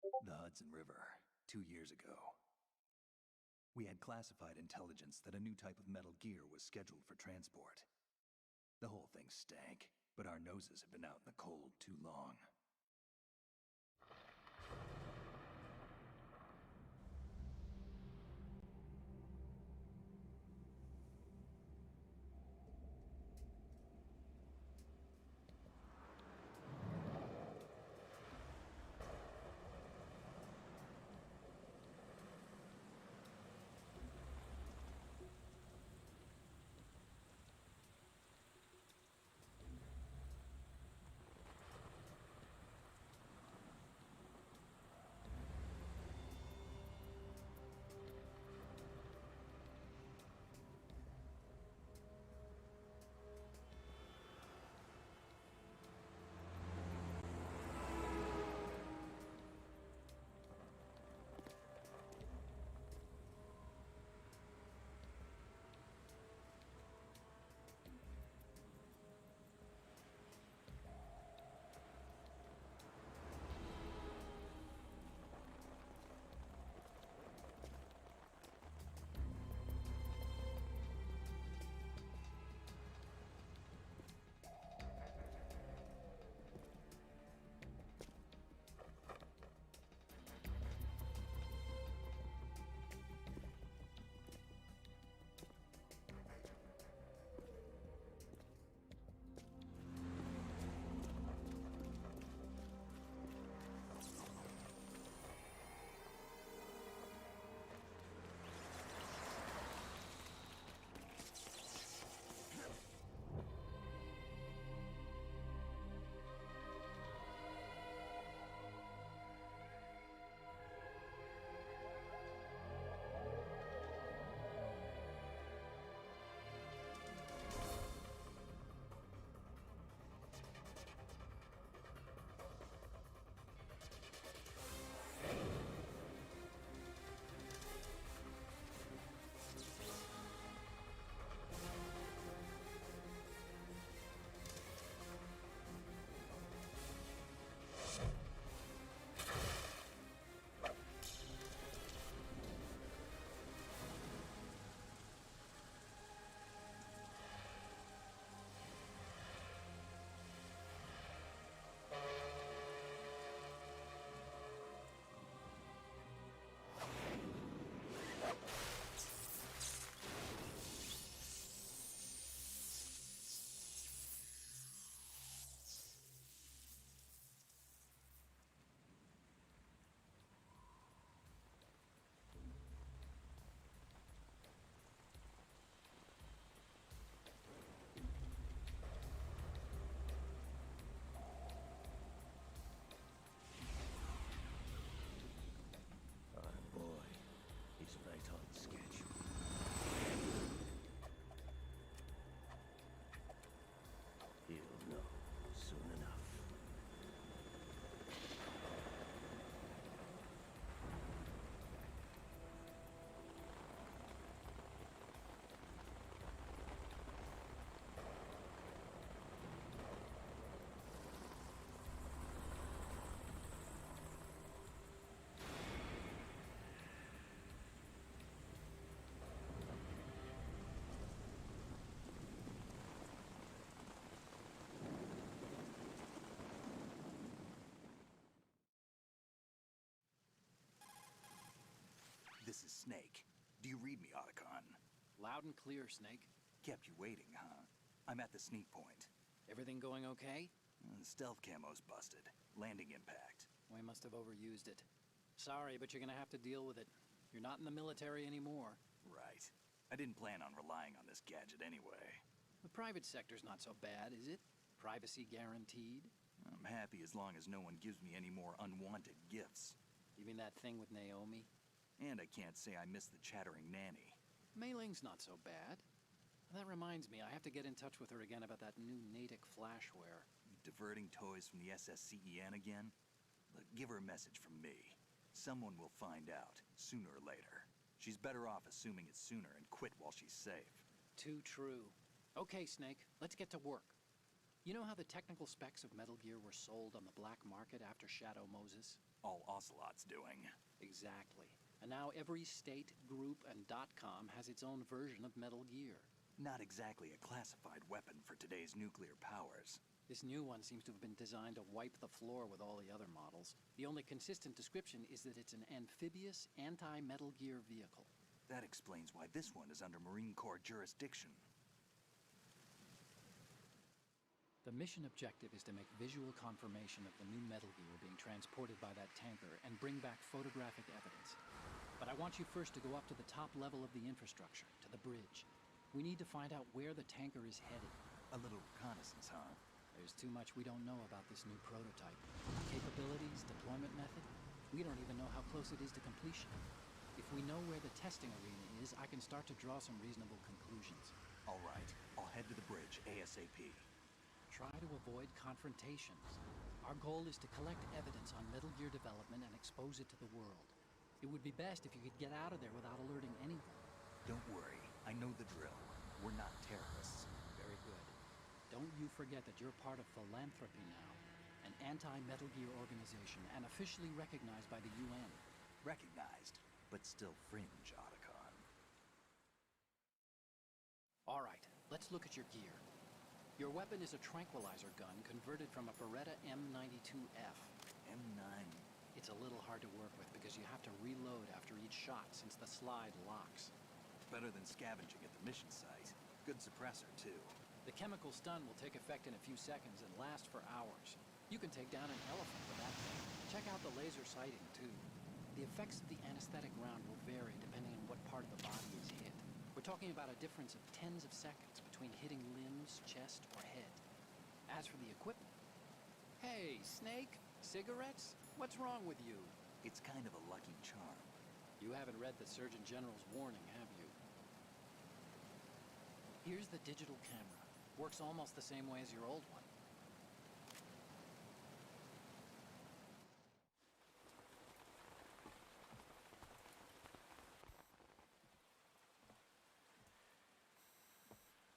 The Hudson River, 2 years ago. We had classified intelligence that a new type of metal gear was scheduled for transport. The whole thing stank, but our noses had been out in the cold too long. He's right on schedule. He'll know soon enough. This is Snake. Do you read me, Otacon? Loud and clear, Snake. Kept you waiting, huh? I'm at the sneak point. Everything going okay? Stealth camo's busted. Landing impact. We must have overused it. Sorry, but you're gonna have to deal with it. You're not in the military anymore. Right. I didn't plan on relying on this gadget anyway. The private sector's not so bad, is it? Privacy guaranteed? I'm happy as long as no one gives me any more unwanted gifts. You mean that thing with Naomi? And I can't say I miss the chattering nanny. Mei Ling's not so bad. That reminds me, I have to get in touch with her again about that new Natick flashware. Diverting toys from the SSCEN again? Look, give her a message from me. Someone will find out, sooner or later. She's better off assuming it sooner and quit while she's safe. Too true. Okay, Snake, let's get to work. You know how the technical specs of Metal Gear were sold on the black market after Shadow Moses? all Ocelot's doing. Exactly. And now every state, group, and .com has its own version of Metal Gear. Not exactly a classified weapon for today's nuclear powers. This new one seems to have been designed to wipe the floor with all the other models. The only consistent description is that it's an amphibious, anti-Metal Gear vehicle. That explains why this one is under Marine Corps jurisdiction. The mission objective is to make visual confirmation of the new Metal Gear being transported by that tanker and bring back photographic evidence. But I want you first to go up to the top level of the infrastructure, to the bridge. We need to find out where the tanker is headed. A little reconnaissance, huh? There's too much we don't know about this new prototype. Capabilities, deployment method. We don't even know how close it is to completion. If we know where the testing arena is, I can start to draw some reasonable conclusions. All right, I'll head to the bridge ASAP. Try to avoid confrontations. Our goal is to collect evidence on Metal Gear development and expose it to the world. It would be best if you could get out of there without alerting anyone. Don't worry, I know the drill. We're not terrorists. Very good. Don't you forget that you're part of Philanthropy now, an anti-Metal Gear organization and officially recognized by the UN. Recognized, but still fringe, Otacon. All right, let's look at your gear. Your weapon is a tranquilizer gun converted from a Beretta M92F. M9. It's a little hard to work with because you have to reload after each shot since the slide locks. Better than scavenging at the mission site. Good suppressor, too. The chemical stun will take effect in a few seconds and last for hours. You can take down an elephant with that thing. Check out the laser sighting, too. The effects of the anesthetic round will vary depending on what part of the body is hit. We're talking about a difference of tens of seconds between hitting limbs, chest, or head. As for the equipment... Hey, Snake? Cigarettes? What's wrong with you? It's kind of a lucky charm. You haven't read the Surgeon General's warning, have you? Here's the digital camera. Works almost the same way as your old one.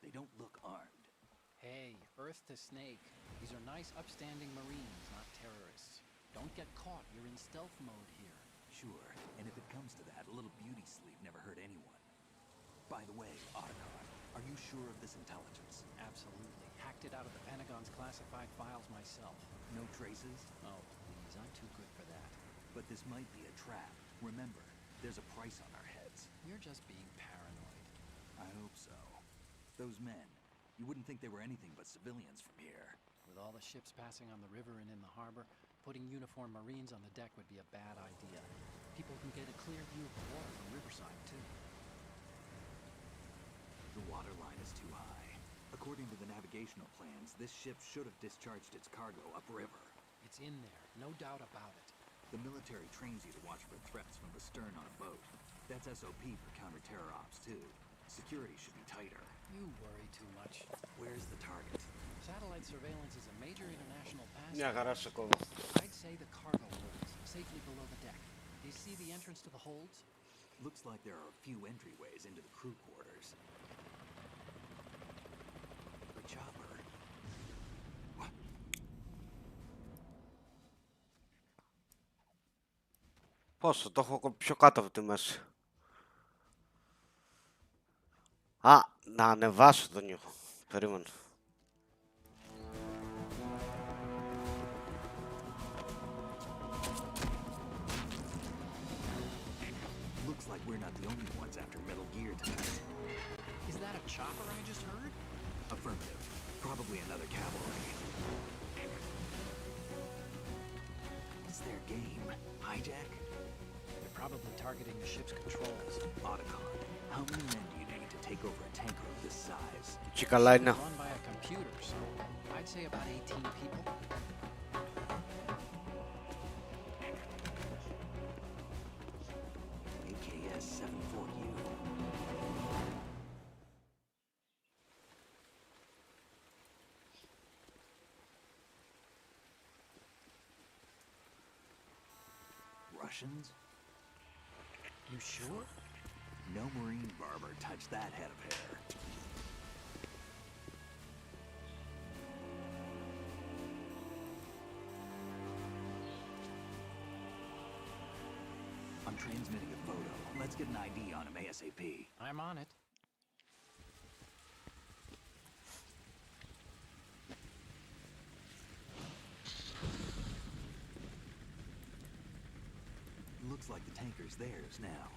They don't look armed. Hey, Earth to Snake. These are nice, upstanding Marines, not terrorists. Don't get caught. You're in stealth mode here. Sure, and if it comes to that, a little beauty sleep never hurt anyone. By the way, Otacon, are you sure of this intelligence? Absolutely. Hacked it out of the Pentagon's classified files myself. No traces? Oh, please, I'm too good for that. But this might be a trap. Remember, there's a price on our heads. You're just being paranoid. I hope so. Those men, you wouldn't think they were anything but civilians from here. With all the ships passing on the river and in the harbor, putting uniformed Marines on the deck would be a bad idea. People can get a clear view of the water from Riverside, too. The water line is too high. According to the navigational plans, this ship should have discharged its cargo upriver. It's in there, no doubt about it. The military trains you to watch for threats from the stern on a boat. That's SOP for counter-terror ops, too. Security should be tighter. You worry too much. Where's the target? Satellite surveillance is a major international Ja, pastime. хорошо. I'd say the cargo holds, safely below the deck. Do you see the entrance to the holds? Looks like there are a few entryways into the crew quarters. The chopper. What? Posso toho πιο κάτω από τη μέση. Α, να ανεβάσω τον ήχο. Περίμενε. Looks like we're not the only ones after Metal Gear tonight. Is that a chopper I just heard? Affirmative. Probably another cavalry. It's their game. Hijack? They're probably targeting the ship's controls. Otacon, how many men do you need to take over a tanker of this size? Και καλά είναι. Run by a computer, so I'd say about 18 people. AKS 74U. Russians? You sure? No Marine barber touched that head of hair. transmitting a photo. Let's get an ID on him ASAP. I'm on it. Looks like the tanker's theirs now.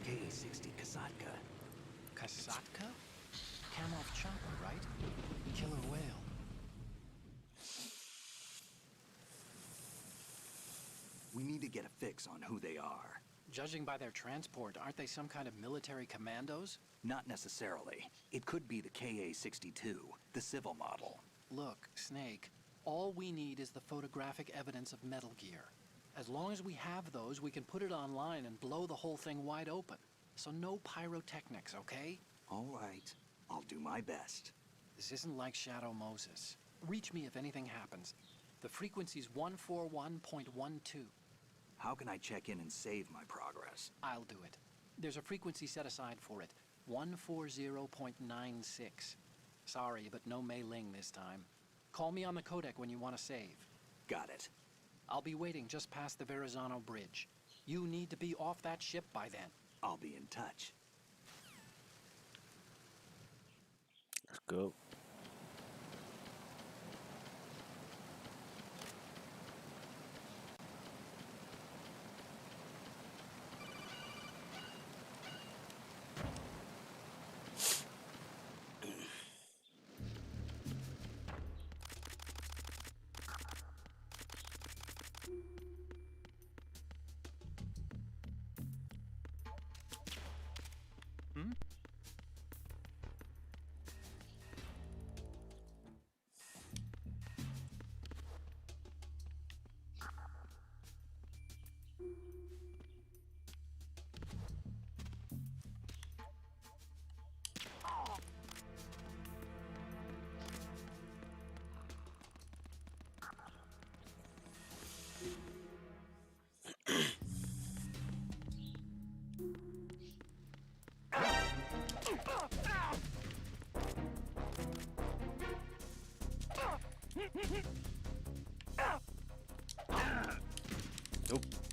KA-60 Kasatka. Kasatka? Kamov chopper, right? Killer whale. We need to get a fix on who they are. Judging by their transport, aren't they some kind of military commandos? Not necessarily. It cocould be the KA-62, the civil model. Look, Snake, all we need is the photographic evidence of Metal Gear. As long as we have those, we can put it online and blow the whole thing wide open. So no pyrotechnics, okay? All right. I'll do my best. This isn't like Shadow Moses. Reach me if anything happens. The frequency's 141.12. How can I check in and save my progress? I'll do it. There's a frequency set aside for it. 140.96. Sorry, but no Mei Ling this time. Call me on the codec when you want to save. Got it. I'll be waiting just past the Verrazano Bridge. You need to be off that ship by then. I'll be in touch. Let's go.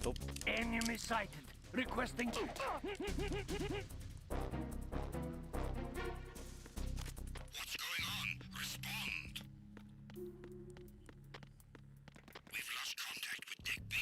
Nope. Enemy sighted. Requesting. What's going on? Respond. We've lost contact with Deck B.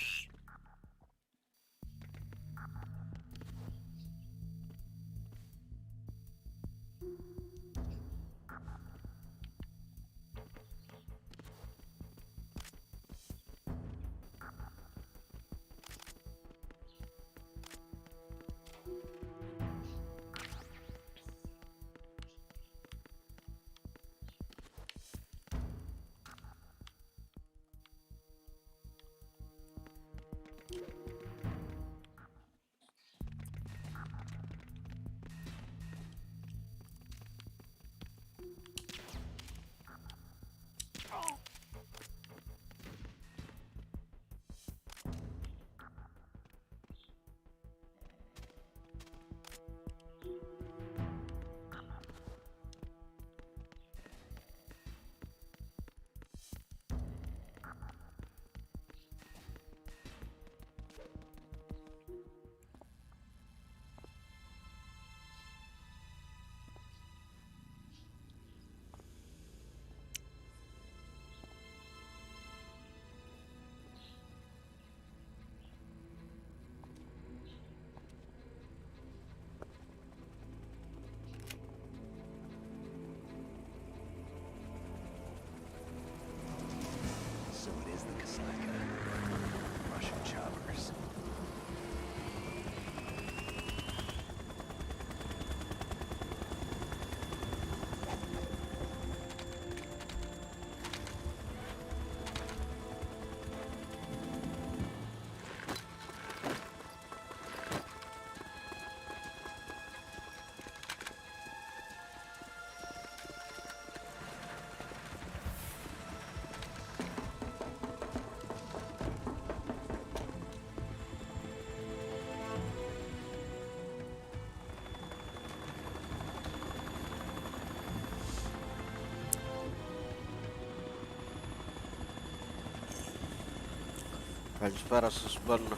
Καλησπέρα σας, Μπέρνα.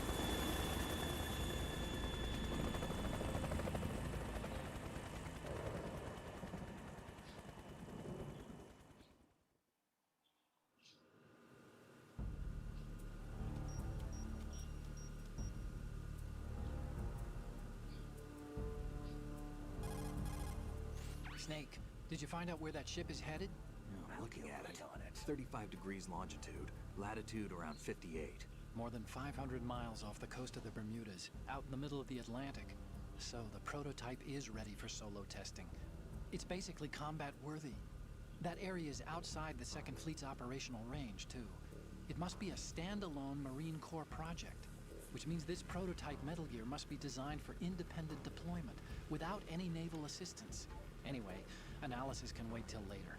Snake, did you find out where that ship is headed? Looking at it, 35 degrees longitude, latitude around 58. More than 500 miles off the coast of the Bermudas, out in the middle of the Atlantic. So the prototype is ready for solo testing. It's basically combat worthy. That area is outside the Second Fleet's operational range, too. It must be a standalone Marine Corps project, which means this prototype Metal Gear must be designed for independent deployment, without any naval assistance. Anyway, analysis can wait till later.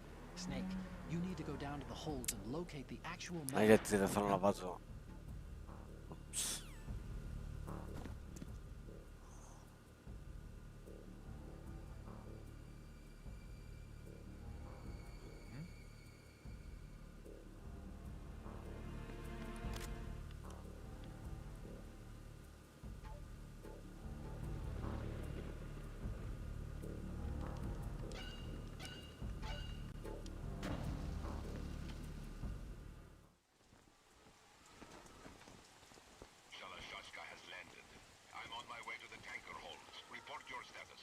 Snake, you need to go down to the holds and locate the actual metal. Γιατί δεν θέλω να βάζω. Ούψ. Shalashashka has landed. I'm on my way to the tanker holds. Report your status.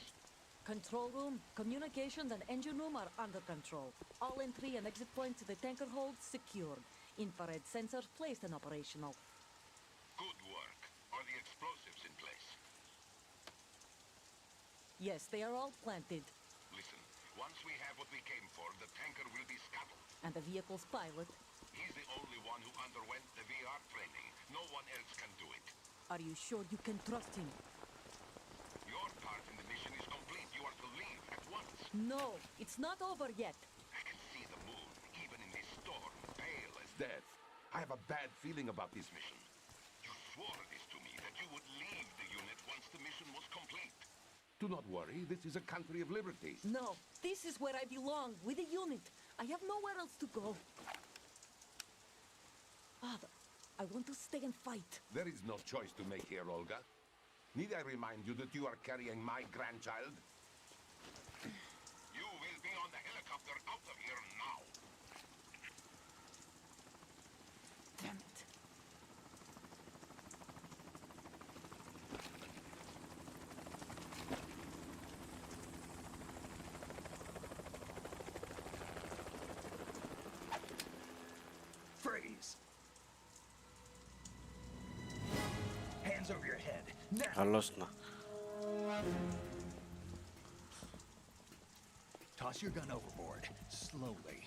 Control room, communications and engine room are under control. All entry and exit points to the tanker hold secured. Infrared sensors placed and operational. Good work. Are the explosives in place? Yes, they are all planted. Listen, once we have what we came for, the tanker will be scuttled. And the vehicle's pilot. He's the only one who underwent the VR training. No one else can do it. Are you sure you can trust him? Your part in the mission is complete. You are to leave at once. No, it's not over yet. I can see the moon, even in this storm, pale as death. I have a bad feeling about this mission. You swore this to me, that you would leave the unit once the mission was complete. Do not worry, this is a country of liberty. No, this is where I belong, with the unit. I have nowhere else to go. Father, I want to stay and fight. There is no choice to make here, Olga. Need I remind you that you are carrying my grandchild? You will be on the helicopter out of here now. Damn it. Freeze! Hands over your head. Now! Καλώς να. Toss your gun overboard, slowly.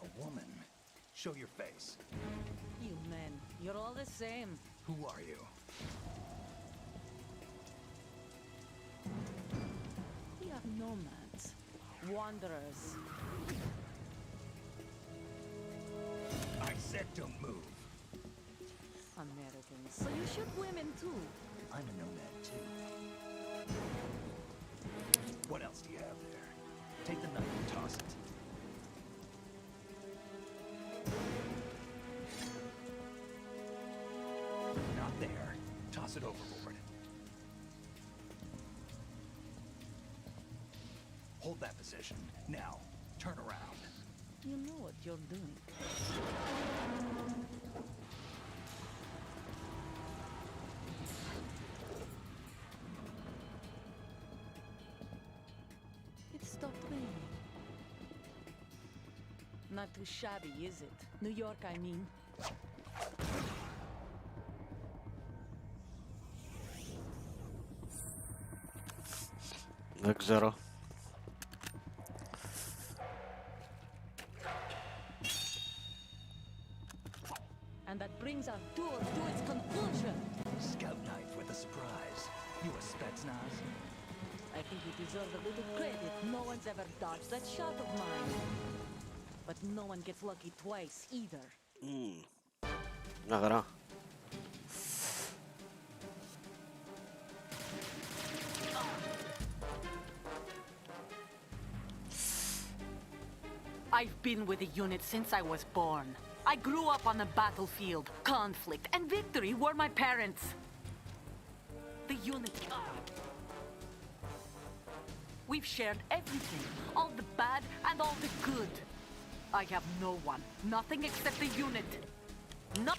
A woman. Show your face. You men, you're all the same. Who are you? We are nomads, wanderers. I said don't move. Americans, so you shoot women too. I'm a nomad too. What else do you have there? Take the knife and toss it. Not there. Toss it overboard. Hold that position. Now, turn around. You know what you're doing. It stopped raining. Not too shabby, is it? New York, I mean. Δεν ξέρω. And that brings our tour to its conclusion. Scout knife with a surprise. You a Spetsnaz? I think you deserve a little credit. No one's ever dodged that shot of mine. But no one gets lucky twice either. Μια χαρά. I've been with the unit since I was born. I grew up on the battlefield. Conflict and victory were my parents. The unit... We've shared everything. All the bad and all the good. I have no one. Nothing except the unit. No...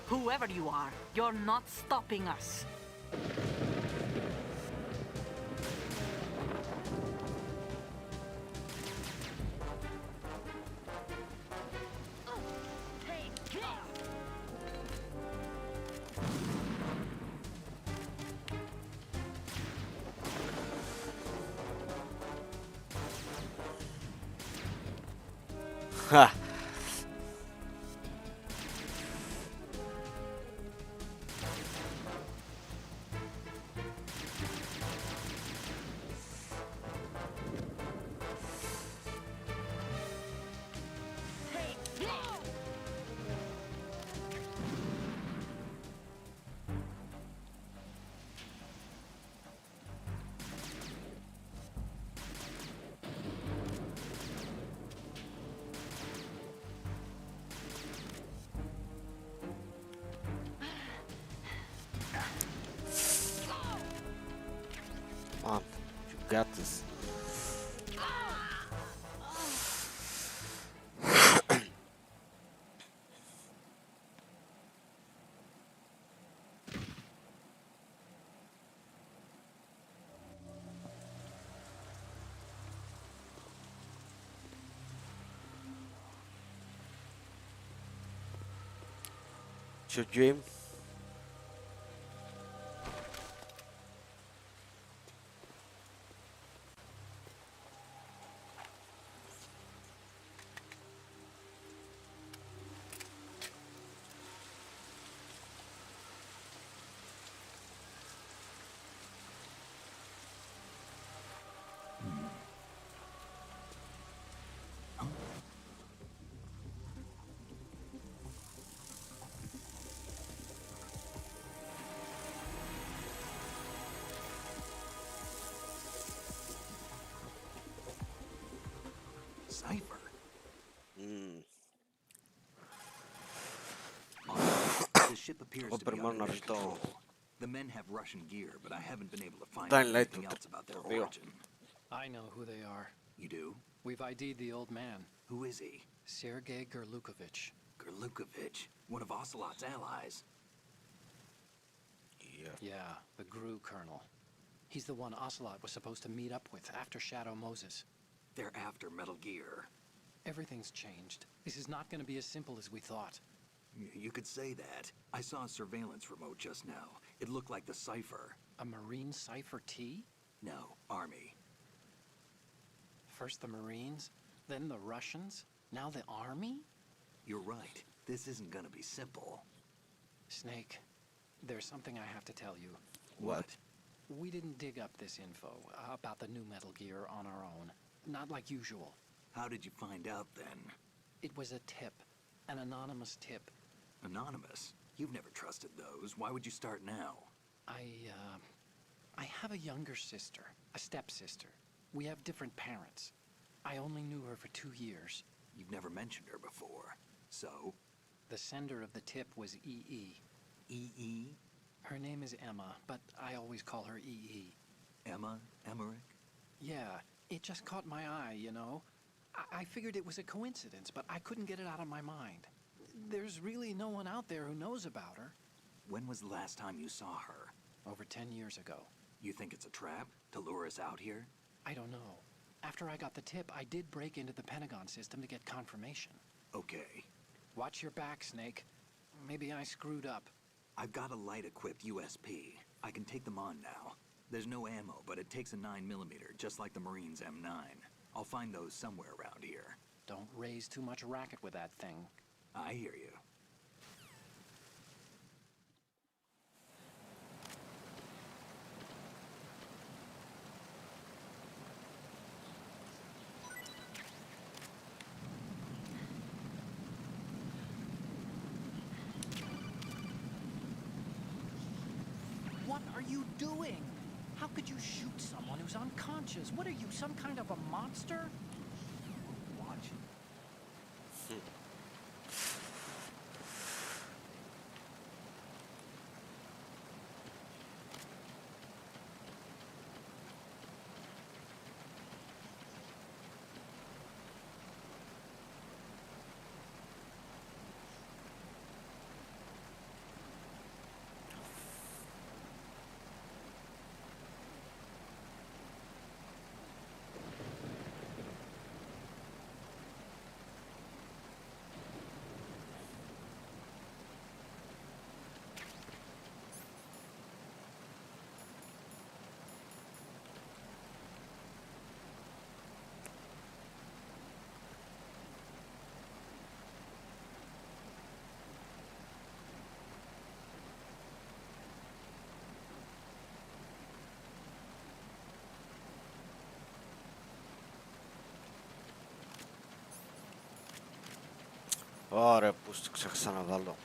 Whoever you are, you're not stopping us. Ha. Come on, you got this. It's your dream. Cipher. The ship appears to be under their control. The men have Russian gear, but I haven't been able to find anything else about their origin. I know who they are. You do? We've ID'd the old man, Who is he? Sergei Gerlukovich. Gerlukovich, one of Ocelot's allies. Yeah, the GRU colonel. He's the one Ocelot was supposed to meet up with after Shadow Moses. They're after Metal Gear. Everything's changed. This is not going to be as simple as we thought. You could say that. I saw a surveillance remote just now. It looked like the Cipher. A Marine Cipher T? No, Army. First the Marines, then the Russians, now the Army? You're right. This isn't gonna be simple. Snake, there's something I have to tell you. What? We didn't dig up this info about the new Metal Gear on our own. Not like usual. How did you find out then? It was a tip. An anonymous tip. Anonymous? You've never trusted those. Why would you start now? I have a younger sister, a stepsister. We have different parents. I only knew her for 2 years. You've never mentioned her before. So? The sender of the tip was EE. EE? Her name is Emma, but I always call her EE. Emma? Emmerich? Yeah, it just caught my eye, you know? I figured it was a coincidence, but I couldn't get it out of my mind. There's really no one out there who knows about her. When was the last time you saw her? Over 10 years ago. You think it's a trap? To lure us out here? I don't know. After I got the tip, I did break into the Pentagon system to get confirmation. Okay. Watch your back, Snake. Maybe I screwed up. I've got a light-equipped USP. I can take them on now. There's no ammo, but it takes a 9mm, just like the Marines' M9. I'll find those somewhere around here. Don't raise too much racket with that thing. I hear you. What are you doing? How could you shoot someone who's unconscious? What are you, some kind of a monster? Watch. Ωραία, που στο ξέχασα να βάλω.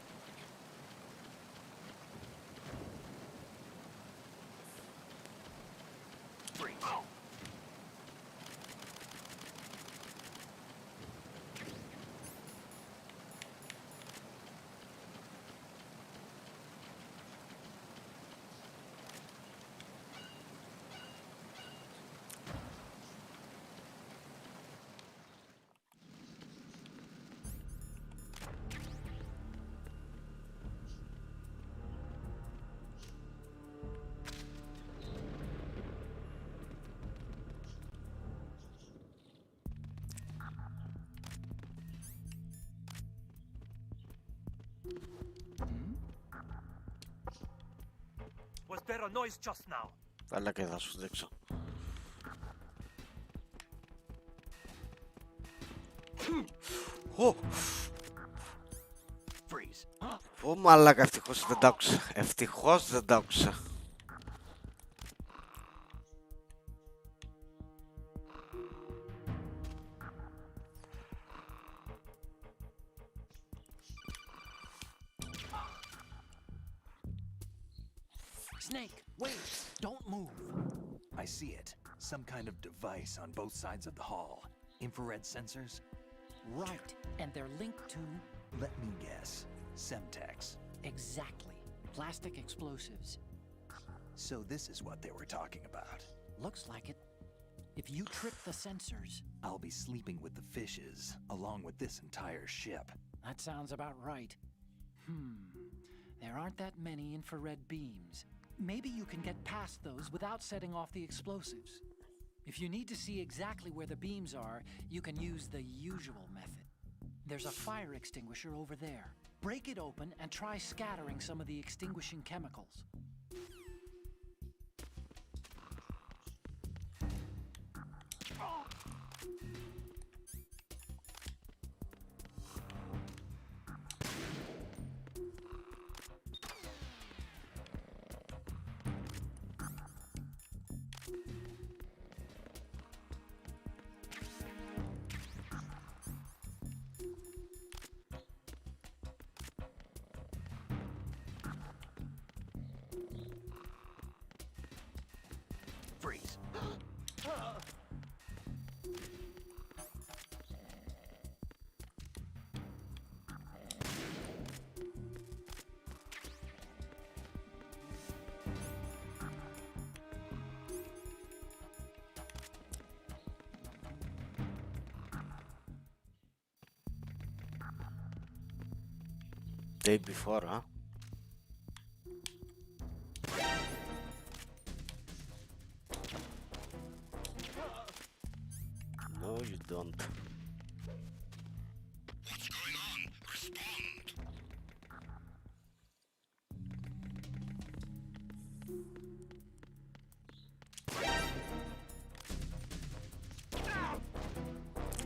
Was there a noise just now? Αλλά και θα σου δείξω. Freeze. Ω μαλάκα, ευτυχώς δεν τ' άκουσα. Ευτυχώς δεν τ' άκουσα. Snake, wait! Don't move! I see it. Some kind of device on both sides of the hall. Infrared sensors? Right, and they're linked to... Let me guess. Semtex. Exactly. Plastic explosives. So this is what they were talking about. Looks like it. If you trip the sensors... I'll be sleeping with the fishes, along with this entire ship. That sounds about right. There aren't that many infrared beams. Maybe you can get past those without setting off the explosives. If you need to see exactly where the beams are, you can use the usual method. There's a fire extinguisher over there. Break it open and try scattering some of the extinguishing chemicals. Freeze. Day before, huh? No, you don't. What's going on? Respond!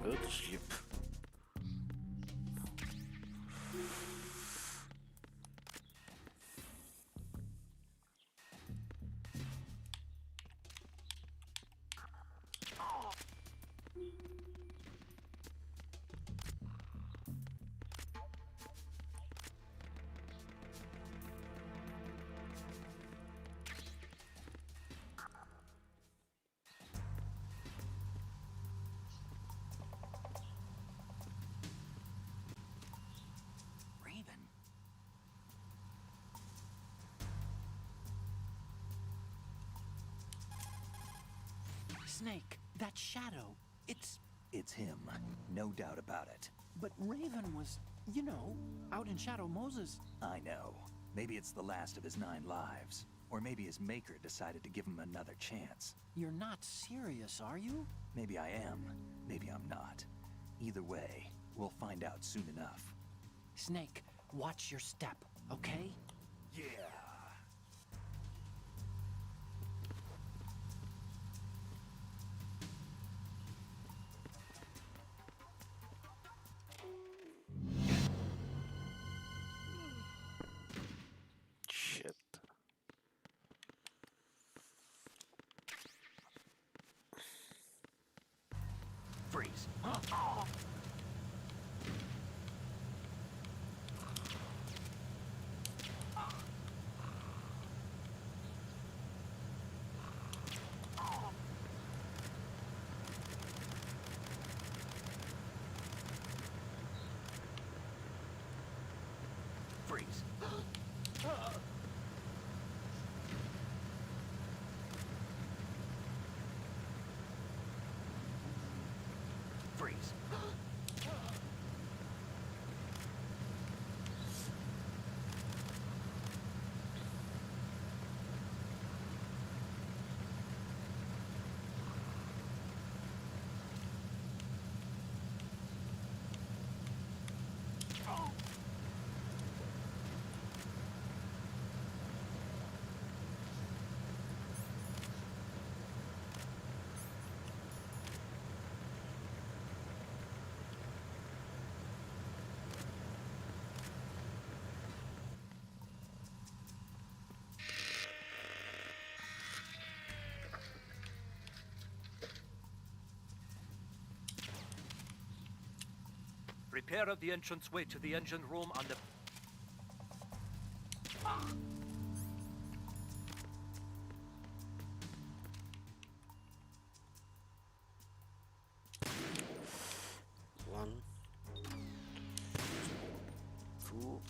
Go to sleep. Snake, that shadow, it's him, no doubt about it. But Raven was, you know, out in Shadow Moses. I know. Maybe it's the last of his 9 lives. Or maybe his maker decided to give him another chance. You're not serious, are you? Maybe I am, maybe I'm not. Either way, we'll find out soon enough. Snake, watch your step, okay? Yeah. Shit. Freeze. Freeze. Freeze. Repair of the entranceway to the engine room on the... One, two.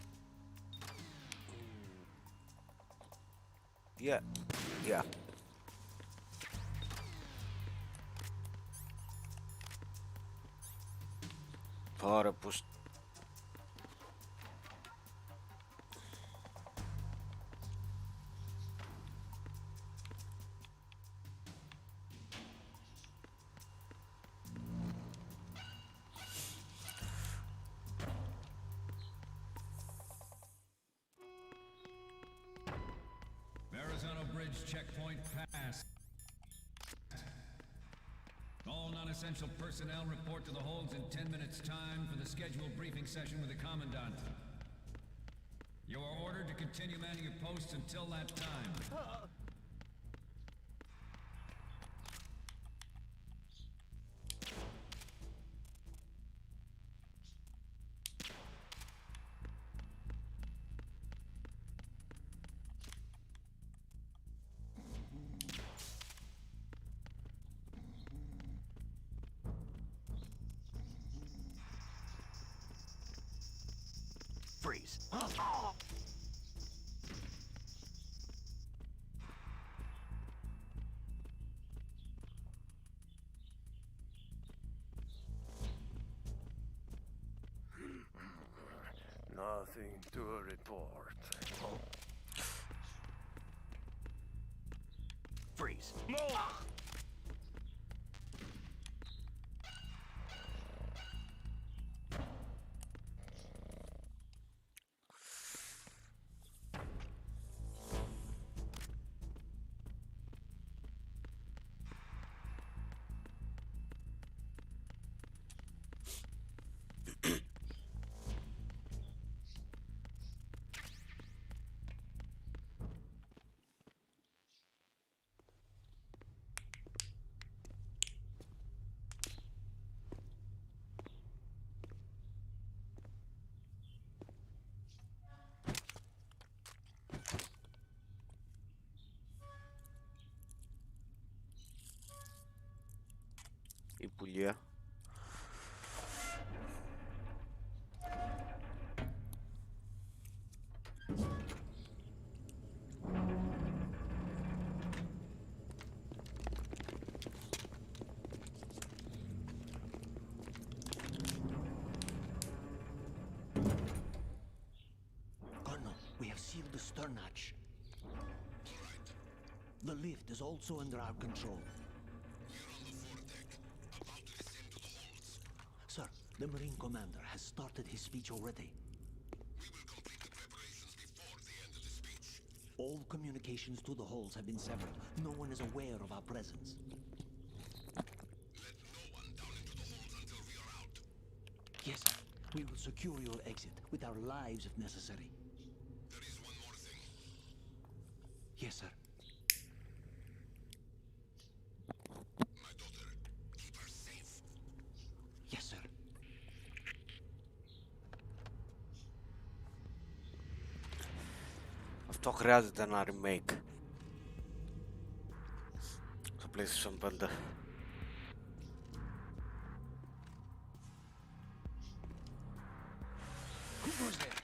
Yeah, yeah. Para pust. Verrazano Bridge checkpoint passed. All non-essential personnel report to the holds in 10 minutes' time for the scheduled briefing session with the Commandant. You are ordered to continue manning your posts until that time. Freeze. Nothing to report. Freeze. Η πουλιά. The lift is also under our control. Sir, the Marine Commander has started his speech already. All communications to the halls have been severed. No one is aware of our presence. Yes, sir. We will secure your exit with our lives if necessary. There is one more thing. Yes, sir. My daughter, keep her safe. Yes, sir. Αυτό χρειάζεται ένα remake στο PlayStation 5. Who goes there?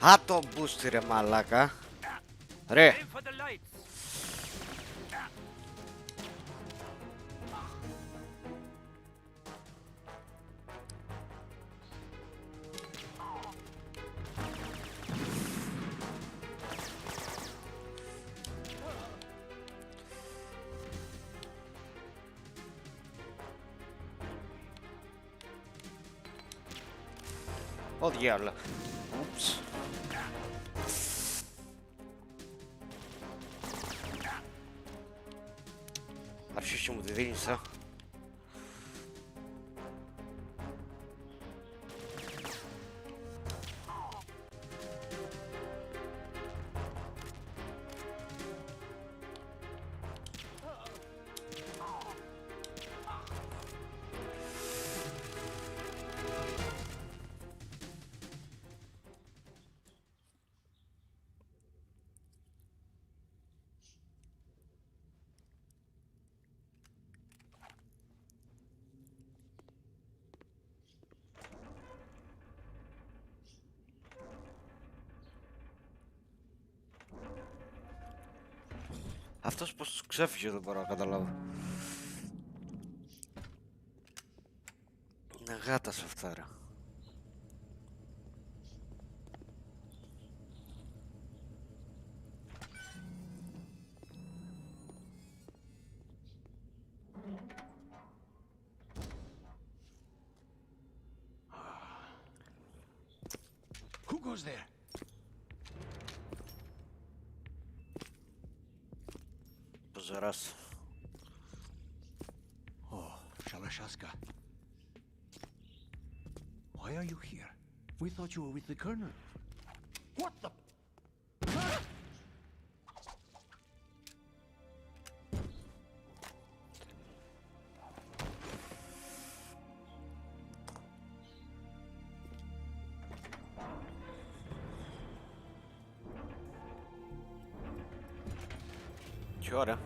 Α, το boost ρε μαλάκα. Ρε. Aim for the lights. Ω διάολο. Ούψ. Αρχίσει μου τη δίνεις, α. Αυτός πως ξέφυγε δεν μπορώ να καταλάβω. Είναι γάτας αυτά ρε. Who goes there? Ποζεράς. Oh, Shalashaska. Why are you here? We thought you were with the Colonel. What the? Τι ώρα.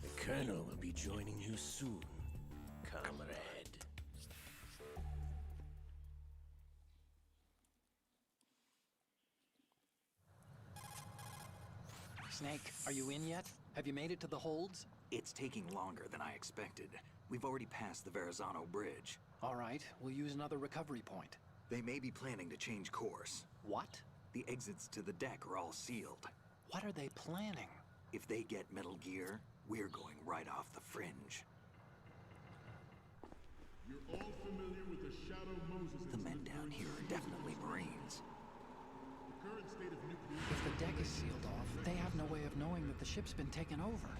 The Colonel will be joining you soon, comrade. Snake, are you in yet? Have you made it to the holds? It's taking longer than I expected. We've already passed the Verrazano Bridge. All right, we'll use another recovery point. They may be planning to change course. What? The exits to the deck are all sealed. What are they planning? If they get Metal Gear, we're going right off the fringe. You're all familiar with the Shadow Moses The men down here are definitely Marines. The current state of nuclear... If the deck is sealed off, they have no way of knowing that the ship's been taken over.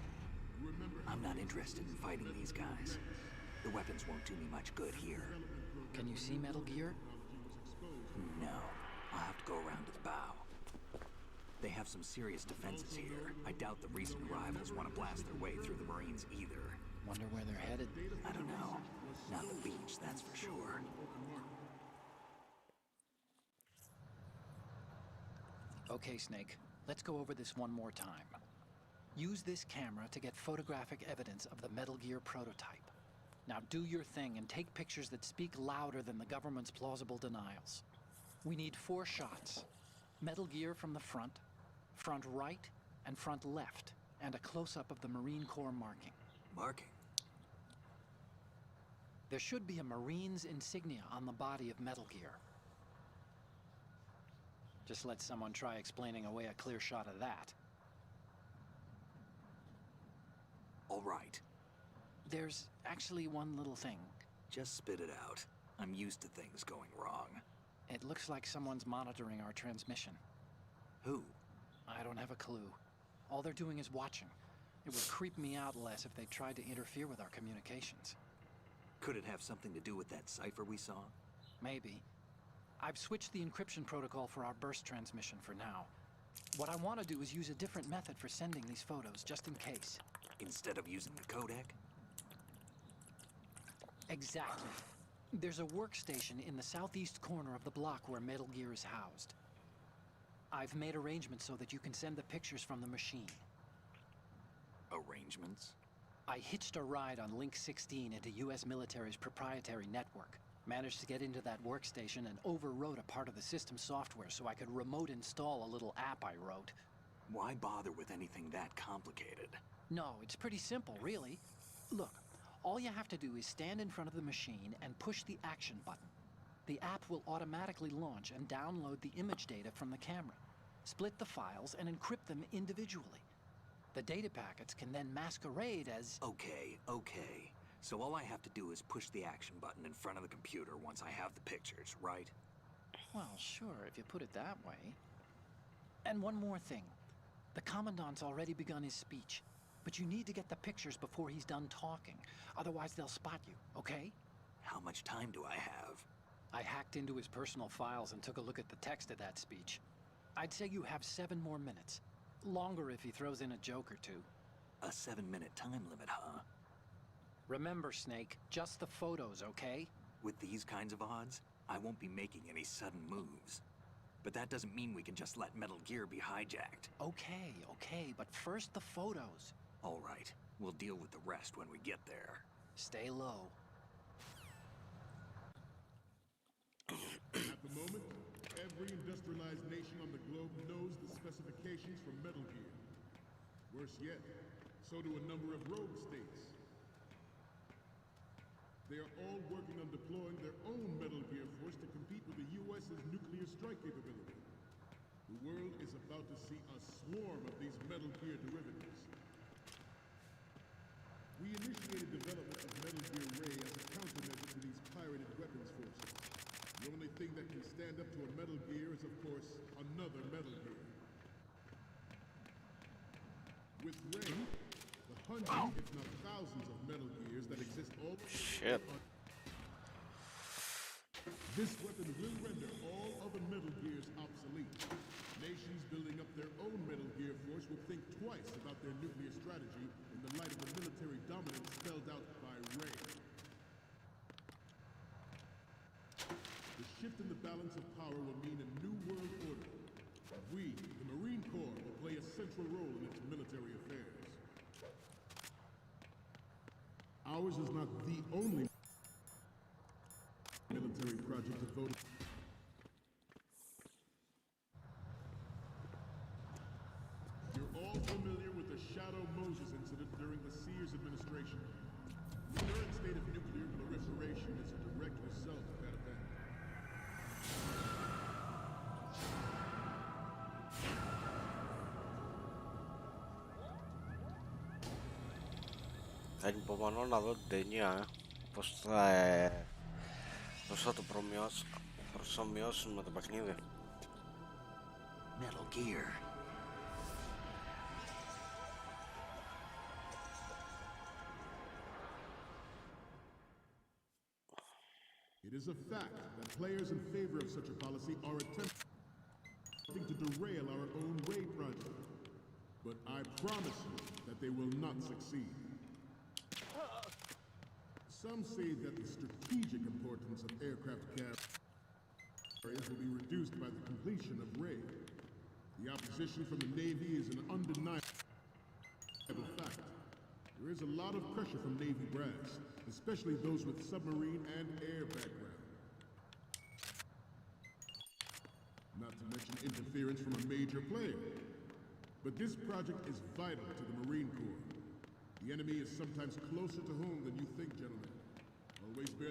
I'm not interested in fighting these guys. The weapons won't do me much good here. Can you see Metal Gear? No. I'll have to go around to the bow. They have some serious defenses here. I doubt the recent arrivals want to blast their way through the Marines either. Wonder where they're headed. I don't know. Not the beach, that's for sure. Okay, Snake. Let's go over this one more time. Use this camera to get photographic evidence of the Metal Gear prototype. Now do your thing and take pictures that speak louder than the government's plausible denials. We need 4 shots. Metal Gear from the front right, and front left, and a close-up of the Marine Corps marking. Marking? There should be a Marine's insignia on the body of Metal Gear. Just let someone try explaining away a clear shot of that. All right. There's actually one little thing. Just spit it out. I'm used to things going wrong. It looks like someone's monitoring our transmission. Who? I don't have a clue. All they're doing is watching. It would creep me out less if they tried to interfere with our communications. Could it have something to do with that cipher we saw? Maybe. I've switched the encryption protocol for our burst transmission for now. What I want to do is use a different method for sending these photos, just in case. Instead of using the codec? Exactly. There's a workstation in the southeast corner of the block where Metal Gear is housed. I've made arrangements so that you can send the pictures from the machine. Arrangements? I hitched a ride on Link 16 into US military's proprietary network. Managed to get into that workstation and overwrote a part of the system software so I could remote install a little app I wrote. Why bother with anything that complicated? No, it's pretty simple, really. Look, all you have to do is stand in front of the machine and push the action button. The app will automatically launch and download the image data from the camera, split the files, and encrypt them individually. The data packets can then masquerade as... Okay. So all I have to do is push the action button in front of the computer once I have the pictures, right? Well, sure, if you put it that way. And one more thing. The Commandant's already begun his speech, but you need to get the pictures before he's done talking. Otherwise, they'll spot you, okay? How much time do I have? I hacked into his personal files and took a look at the text of that speech. I'd say you have 7 more minutes. Longer if he throws in a joke or two. A 7-minute time limit, huh? Remember, Snake, just the photos, okay? With these kinds of odds, I won't be making any sudden moves. But that doesn't mean we can just let Metal Gear be hijacked. Okay, but first the photos. All right, we'll deal with the rest when we get there. Stay low. At the moment, every industrialized nation on the globe knows the specifications for Metal Gear. Worse yet, so do a number of rogue states. They are all working on deploying their own Metal Gear force to compete with the U.S.'s nuclear strike capability. The world is about to see a swarm of these Metal Gear derivatives. We initiated development of Metal Gear Ray as a countermeasure to these pirated weapons forces. The only thing that can stand up to a Metal Gear is, of course, another Metal Gear. With Ray, the hundreds, if not thousands of Metal Gears that exist all over Shit. This weapon will render all other Metal Gears obsolete. Nations building up their own Metal Gear force will think twice about their nuclear strategy in the light of the military dominance spelled out by Ray. The shift in the balance of power will mean a new world order. We, the Marine Corps, will play a central role in its military affairs. Ours is not the only military project devoted. You're all familiar with the Shadow Moses incident during the Sears administration. The current state of nuclear proliferation is a direct result of that event. Ανυπομονώ να δω την ταινία, πώς θα το προσωμιώσουν με το παιχνίδι. Metal Gear. It is a fact that players in favor of such a policy are attempting to derail our own Ray project. But I promise you that they will not succeed. Some say that the strategic importance of aircraft carriers will be reduced by the completion of Ray. The opposition from the Navy is an undeniable fact. There is a lot of pressure from Navy brass, especially those with submarine and air background. Not to mention interference from a major player. But this project is vital to the Marine Corps. The enemy is sometimes closer to home than you think, gentlemen. Always bear...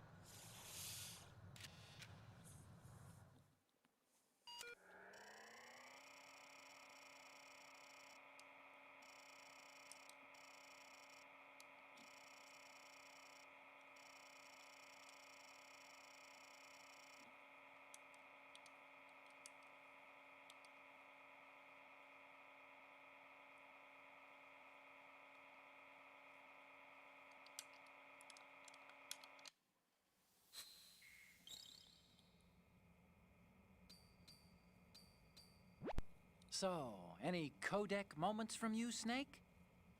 So, any codec moments from you, Snake?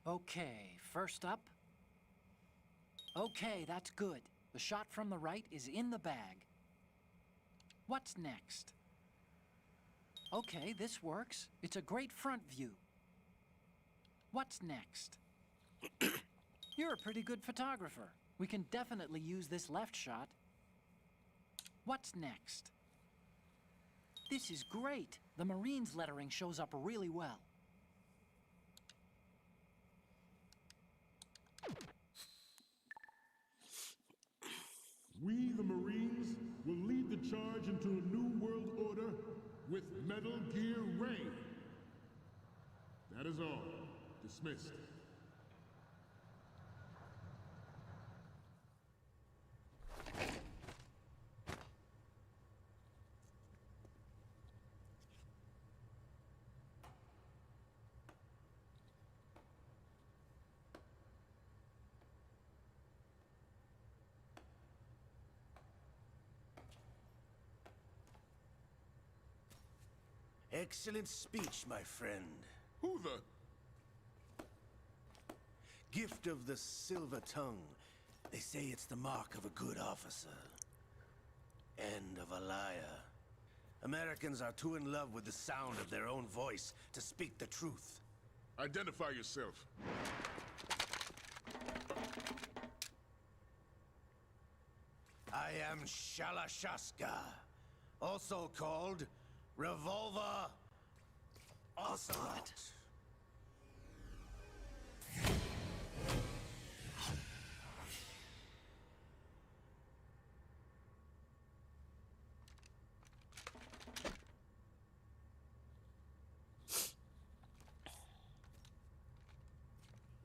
Okay, first up. Okay, that's good. The shot from the right is in the bag. What's next? Okay, this works. It's a great front view. What's next? You're a pretty good photographer. We can definitely use this left shot. What's next? This is great. The Marines lettering shows up really well. We, the Marines, will lead the charge into a new world order with Metal Gear Ray. That is all. Dismissed. Excellent speech, my friend. Who the... Gift of the silver tongue. They say it's the mark of a good officer. And of a liar. Americans are too in love with the sound of their own voice to speak the truth. Identify yourself. I am Shalashaska, also called Revolver Ocelot.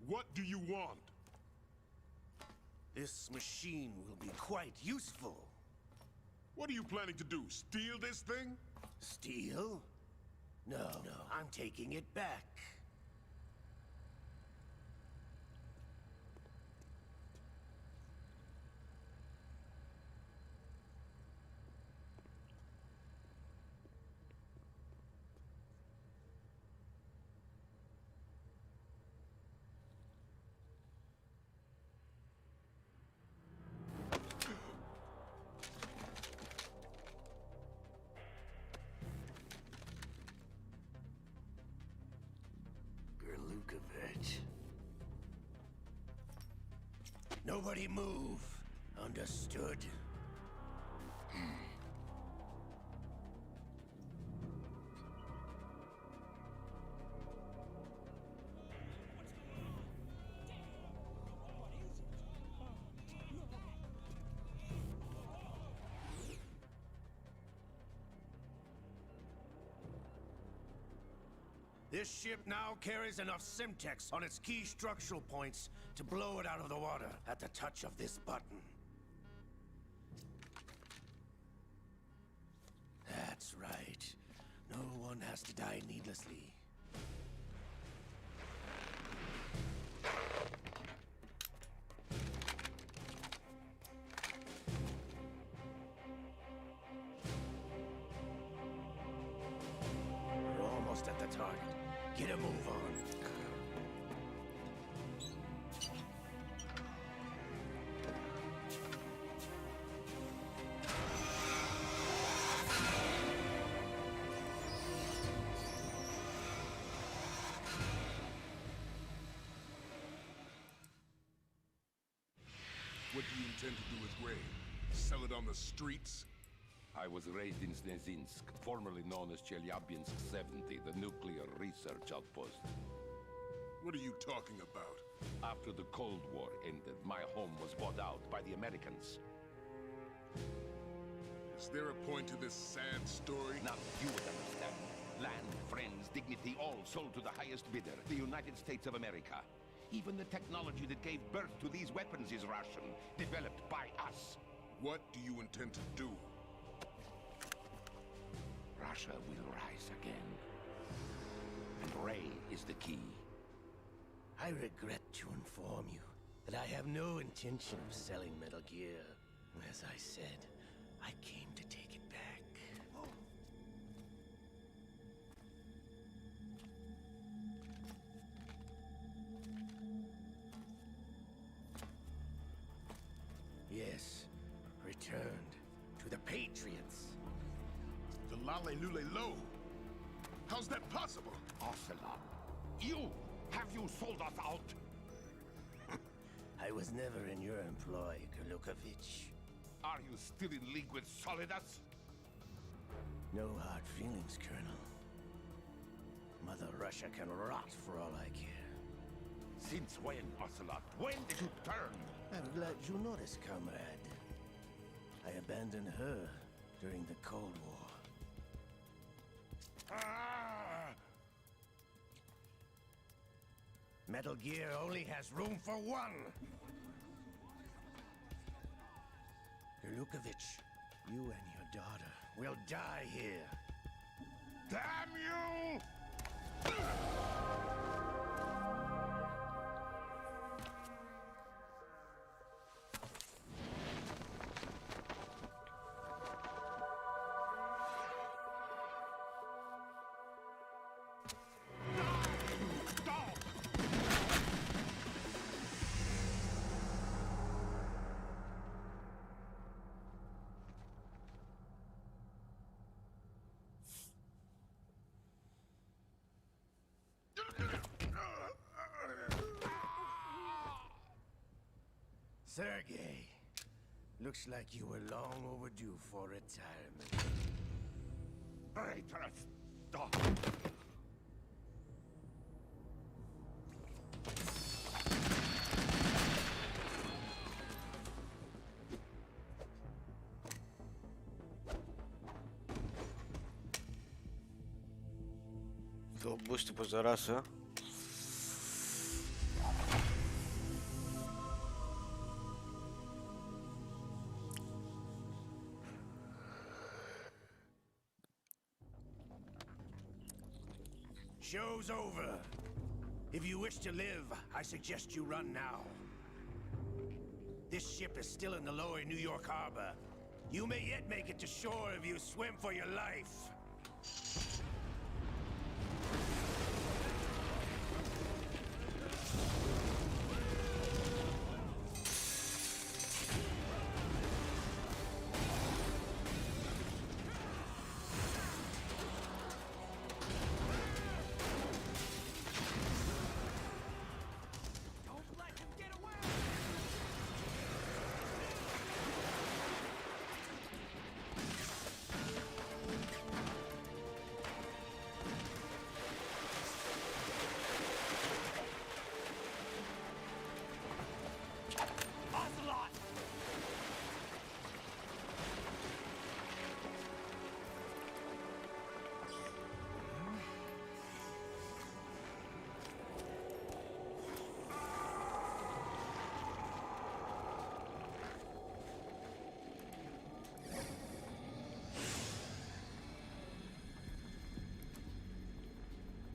What do you want? This machine will be quite useful. What are you planning to do? Steal this thing? Steal? No, I'm taking it back. Nobody move. Understood? This ship now carries enough Simtex on its key structural points to blow it out of the water at the touch of this button. That's right. No one has to die needlessly. We're almost at the target. Get a move on. intend to do with grain? Sell it on the streets? I was raised in Snezinsk, formerly known as Chelyabinsk 70, the nuclear research outpost. What are you talking about? After the Cold War ended, my home was bought out by the Americans. Is there a point to this sad story? Now you would understand. Land, friends, dignity, all sold to the highest bidder, the United States of America. Even the technology that gave birth to these weapons is Russian, developed by us. What do you intend to do? Russia will rise again. And Ray is the key. I regret to inform you that I have no intention of selling Metal Gear. As I said, I came to take it back. Yes, returned to the Patriots. The Lale Lule Lo? How's that possible? Ocelot, have you sold us out? I was never in your employ, Gurlukovich. Are you still in league with Solidus? No hard feelings, Colonel. Mother Russia can rot for all I care. Since when, Ocelot? When did you turn? I'm glad you noticed, comrade. I abandoned her during the Cold War. Metal Gear only has room for one! Gurlukovich, you and your daughter will die here. Damn you! Sergei, looks like you were long overdue for retirement. Traitorous dog! To будешь ты позараз, а? Show's over. If you wish to live, I suggest you run now. This ship is still in the lower New York harbor. You may yet make it to shore if you swim for your life.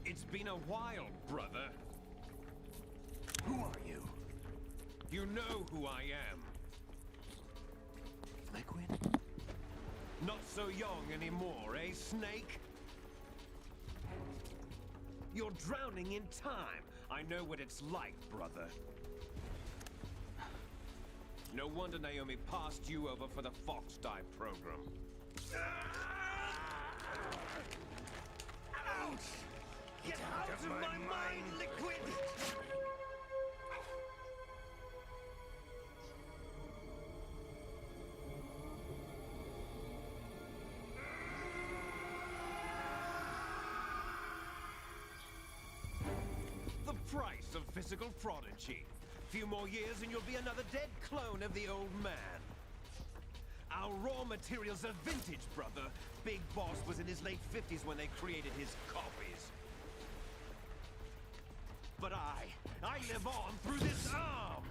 It's been a while, brother. Who are you? You know who I am. Liquid? Not so young anymore, eh, Snake? You're drowning in time. I know what it's like, brother. No wonder Naomi passed you over for the Fox Die program. Ouch! Get out of my mind, Liquid! boasts of physical prodigy. Few more years and you'll be another dead clone of the old man. Our raw materials are vintage, brother. Big Boss was in his late 50s when they created his copies. But I live on through this arm!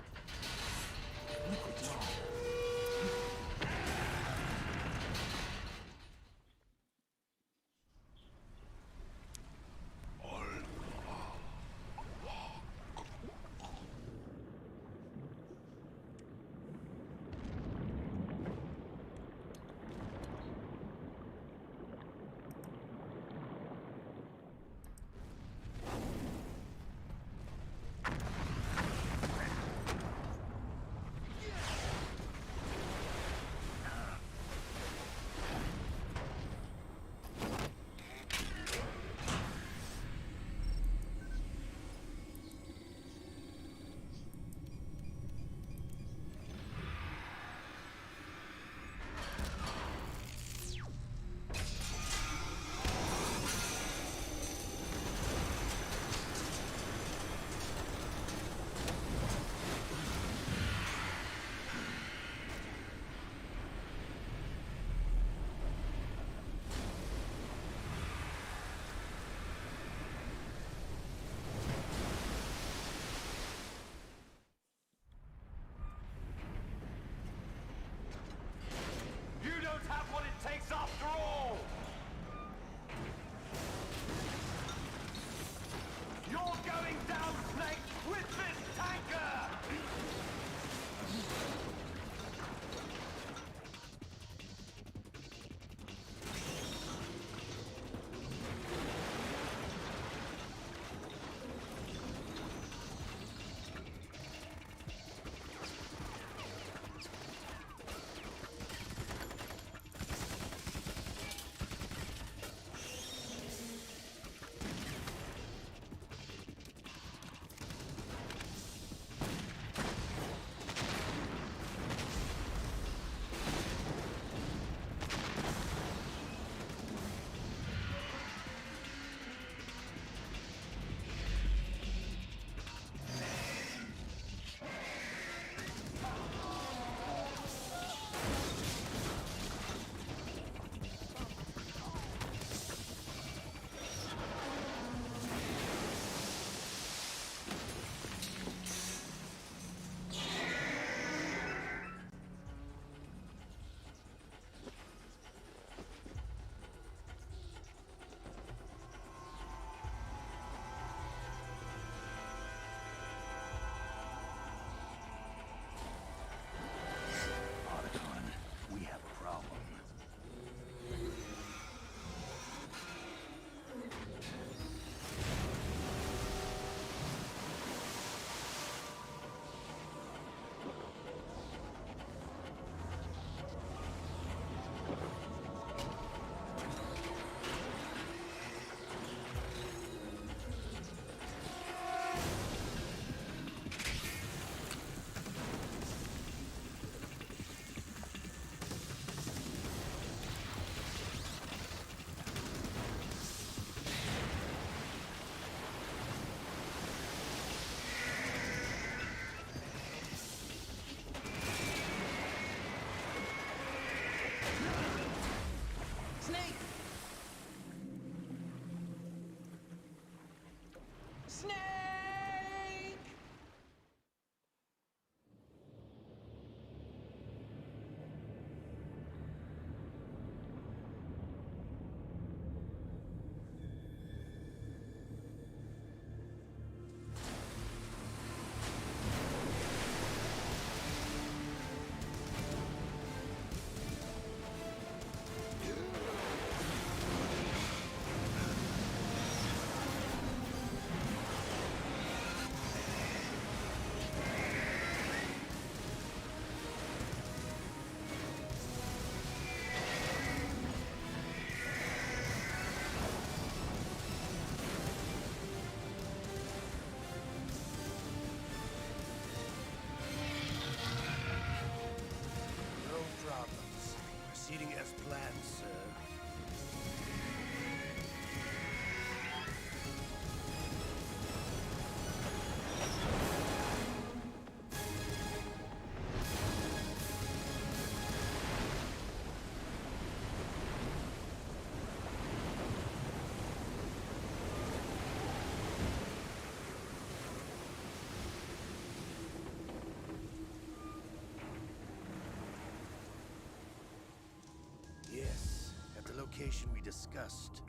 information we discussed.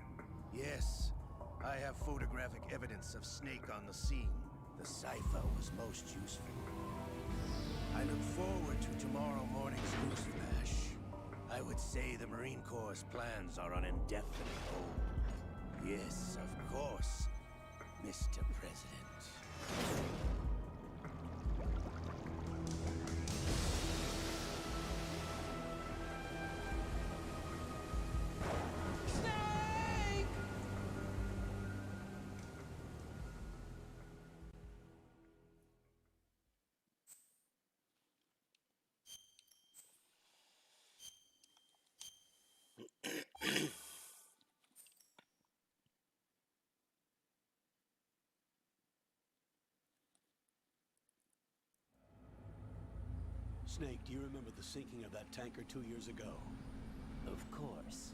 Yes, I have photographic evidence of Snake on the scene. The cipher was most useful. I look forward to tomorrow morning's news flash. I would say the Marine Corps' plans are on indefinite hold. Yes, of course, Mr. President. Snake, do you remember the sinking of that tanker 2 years ago? Of course.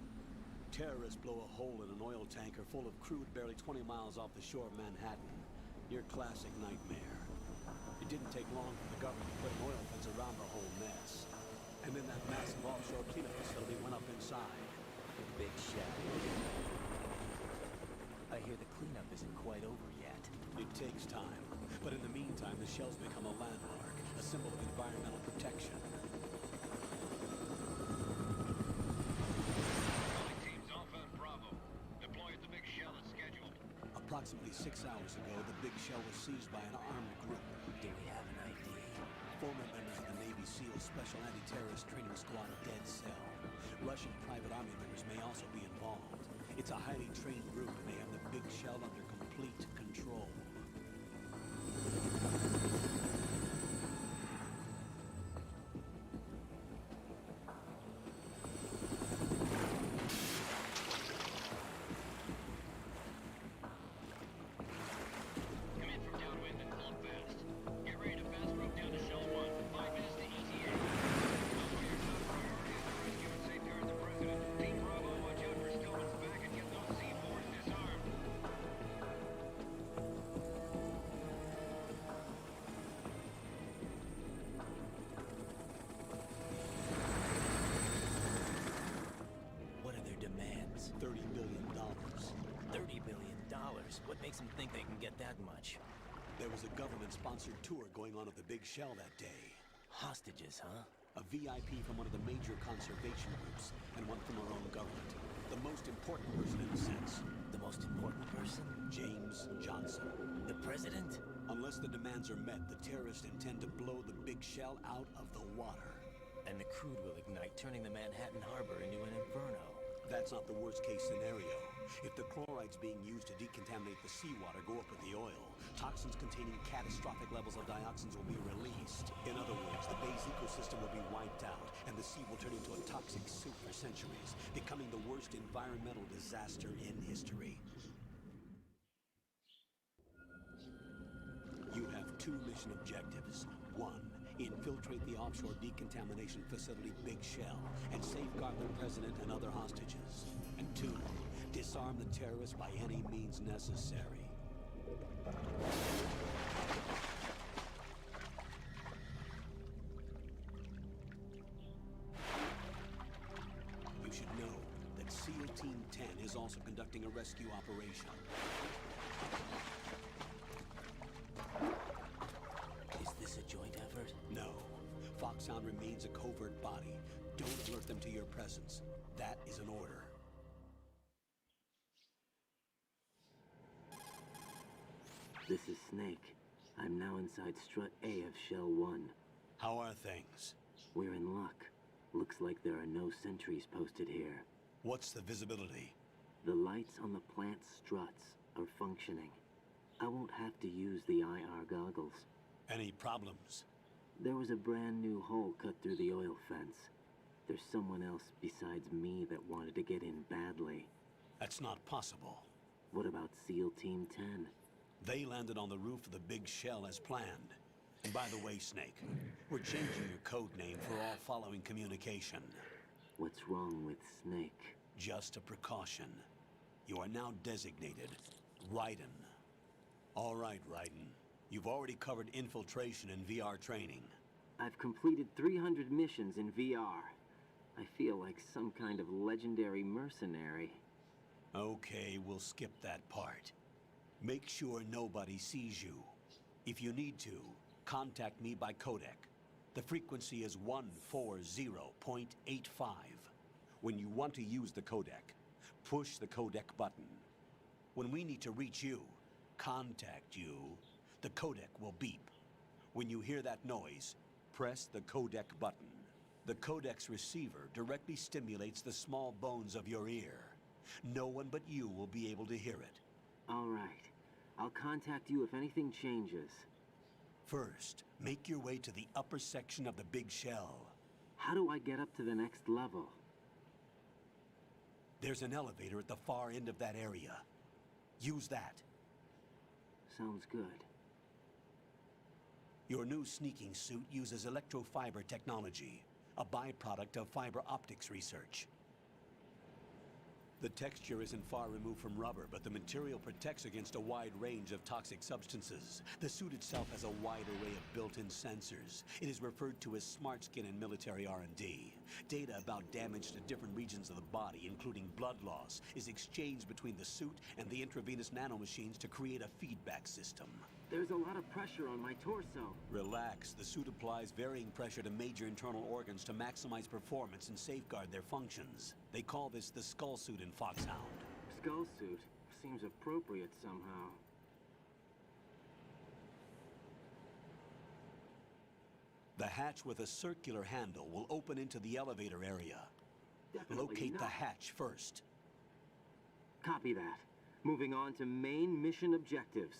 Terrorists blow a hole in an oil tanker full of crude barely 20 miles off the shore of Manhattan. Your classic nightmare. It didn't take long for the government to put an oil fence around the whole mess. And then that massive offshore cleanup facility went up inside. The Big Shell. I hear the cleanup isn't quite over yet. It takes time. But in the meantime, the shell's become a landmark, a symbol of environmental protection. Teams Alpha and Bravo. Deploy at the Big Shell as scheduled. Approximately 6 hours ago, the Big Shell was seized by an armed group. Do we have an ID? Former members of the Navy SEAL Special Anti-Terrorist Training Squad Dead Cell. Russian private army members may also be involved. It's a highly trained group, and they have the Big Shell under complete control. $30 billion. $30 billion? What makes them think they can get that much? There was a government-sponsored tour going on at the Big Shell that day. Hostages, huh? A VIP from one of the major conservation groups, and one from our own government. The most important person in a sense. The most important person? James Johnson. The president? Unless the demands are met, the terrorists intend to blow the Big Shell out of the water. And the crude will ignite, turning the Manhattan Harbor into an inferno. That's not the worst-case scenario. If the chlorides being used to decontaminate the seawater go up with the oil, toxins containing catastrophic levels of dioxins will be released. In other words, the bay's ecosystem will be wiped out, and the sea will turn into a toxic soup for centuries, becoming the worst environmental disaster in history. You have 2 mission objectives. 1. Infiltrate the offshore decontamination facility Big Shell and safeguard the president and other hostages. And 2. Disarm the terrorists by any means necessary. You should know that SEAL Team 10 is also conducting a rescue operation. Is this a joint effort? No. Foxhound remains a covert body. Don't alert them to your presence. That is an order. This is Snake. I'm now inside Strut A of Shell 1. How are things? We're in luck. Looks like there are no sentries posted here. What's the visibility? The lights on the plant struts are functioning. I won't have to use the IR goggles. Any problems? There was a brand new hole cut through the oil fence. There's someone else besides me that wanted to get in badly. That's not possible. What about SEAL Team 10? They landed on the roof of the Big Shell as planned. And by the way, Snake, we're changing your code name for all following communication. What's wrong with Snake? Just a precaution. You are now designated Raiden. All right, Raiden. You've already covered infiltration and VR training. I've completed 300 missions in VR. I feel like some kind of legendary mercenary. Okay, we'll skip that part. Make sure nobody sees you. If you need to, contact me by codec. The frequency is 140.85. When you want to use the codec, push the codec button. When we need to reach you, contact you, the codec will beep. When you hear that noise, press the codec button. The codec's receiver directly stimulates the small bones of your ear. No one but you will be able to hear it. All right. I'll contact you if anything changes. First, make your way to the upper section of the big shell. How do I get up to the next level? There's an elevator at the far end of that area. Use that. Sounds good. Your new sneaking suit uses electrofiber technology, a byproduct of fiber optics research. The texture isn't far removed from rubber, but the material protects against a wide range of toxic substances. The suit itself has a wide array of built-in sensors. It is referred to as smart skin in military R&D. Data about damage to different regions of the body, including blood loss, is exchanged between the suit and the intravenous nanomachines to create a feedback system. There's a lot of pressure on my torso. Relax. The suit applies varying pressure to major internal organs to maximize performance and safeguard their functions. They call this the skull suit in Foxhound. Skull suit? Seems appropriate somehow. The hatch with a circular handle will open into the elevator area. Definitely Locate not. the hatch first. Copy that. Moving on to main mission objectives.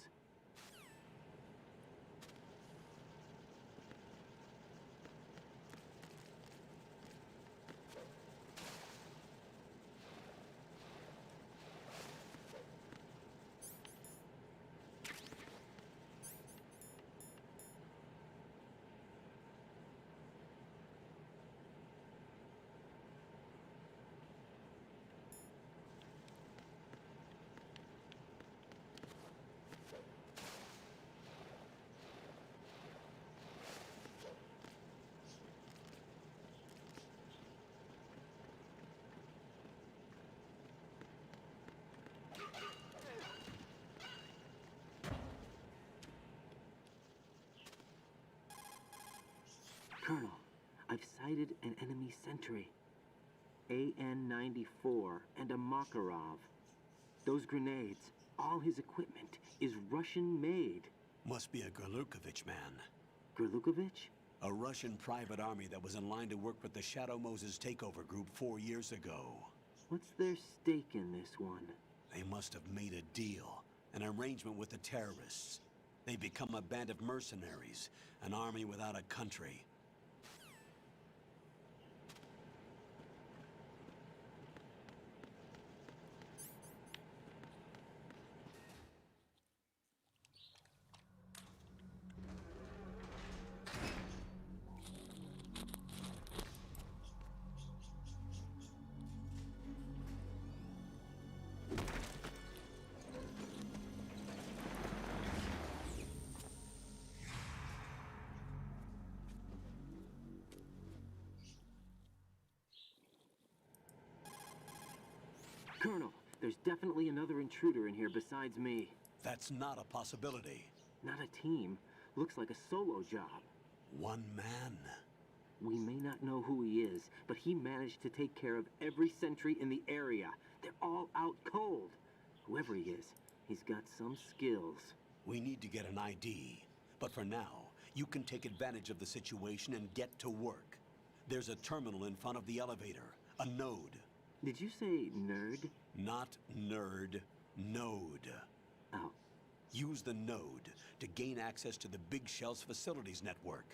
Colonel, I've sighted an enemy sentry. AN-94 and a Makarov. Those grenades, all his equipment, is Russian-made. Must be a Gerlukovich man. Gerlukovich? A Russian private army that was in line to work with the Shadow Moses takeover group 4 years ago. What's their stake in this one? They must have made a deal, an arrangement with the terrorists. They become a band of mercenaries, an army without a country. Colonel, there's definitely another intruder in here besides me. That's not a possibility. Not a team. Looks like a solo job. One man. We may not know who he is, but he managed to take care of every sentry in the area. They're all out cold. Whoever he is, he's got some skills. We need to get an ID. But for now, you can take advantage of the situation and get to work. There's a terminal in front of the elevator. A node. Did you say nerd? Not nerd. Node. Oh. Use the node to gain access to the Big Shell's facilities network.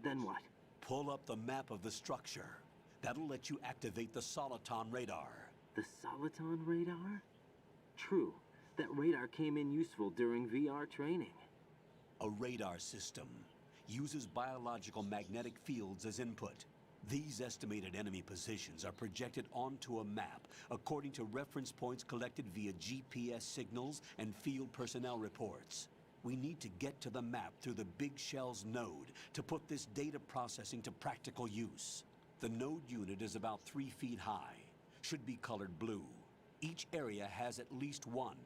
Then what? Pull up the map of the structure. That'll let you activate the Soliton radar. The Soliton radar? True. That radar came in useful during VR training. A radar system uses biological magnetic fields as input. These estimated enemy positions are projected onto a map according to reference points collected via GPS signals and field personnel reports. We need to get to the map through the Big Shell's node to put this data processing to practical use. The node unit is about 3 feet high. Should be colored blue. Each area has at least one.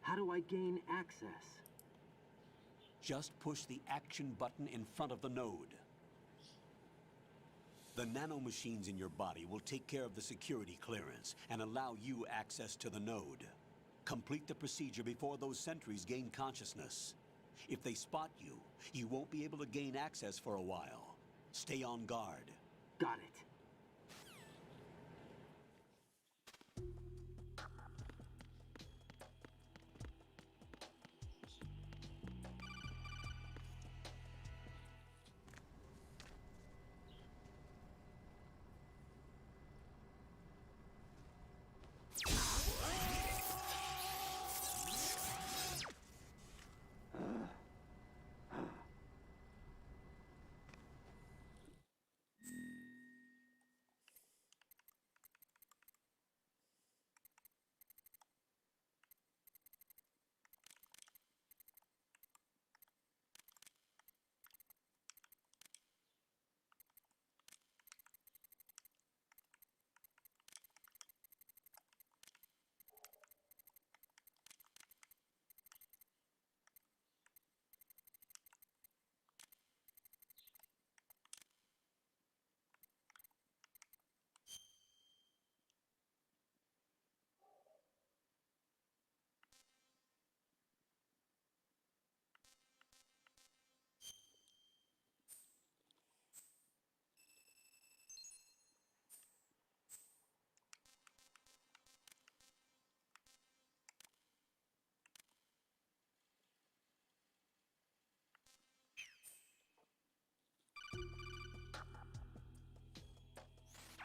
How do I gain access? Just push the action button in front of the node. The nanomachines in your body will take care of the security clearance and allow you access to the node. Complete the procedure before those sentries gain consciousness. If they spot you, you won't be able to gain access for a while. Stay on guard. Got it.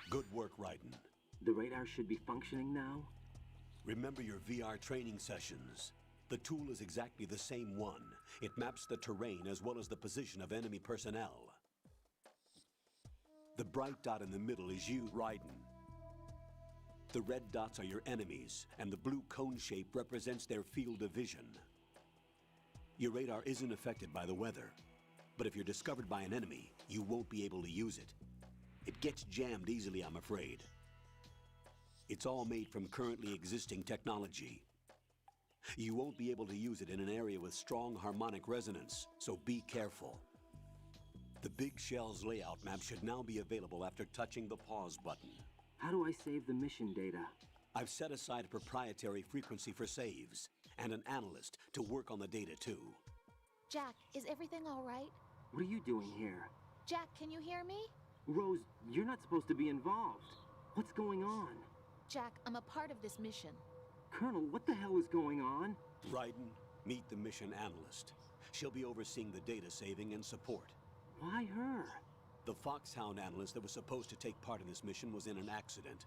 Good work, Raiden. The radar should be functioning now? Remember your VR training sessions. The tool is exactly the same one. It maps the terrain as well as the position of enemy personnel. The bright dot in the middle is you, Raiden. The red dots are your enemies, and the blue cone shape represents their field of vision. Your radar isn't affected by the weather, but if you're discovered by an enemy, you won't be able to use it. It gets jammed easily, I'm afraid. It's all made from currently existing technology. You won't be able to use it in an area with strong harmonic resonance, so be careful. The Big Shell's layout map should now be available after touching the pause button. How do I save the mission data? I've set aside a proprietary frequency for saves, and an analyst to work on the data too. Jack, is everything all right? What are you doing here? Jack, can you hear me? Rose, you're not supposed to be involved. What's going on? Jack, I'm a part of this mission. Colonel, what the hell is going on? Raiden, meet the mission analyst. She'll be overseeing the data saving and support. Why her? The Foxhound analyst that was supposed to take part in this mission was in an accident.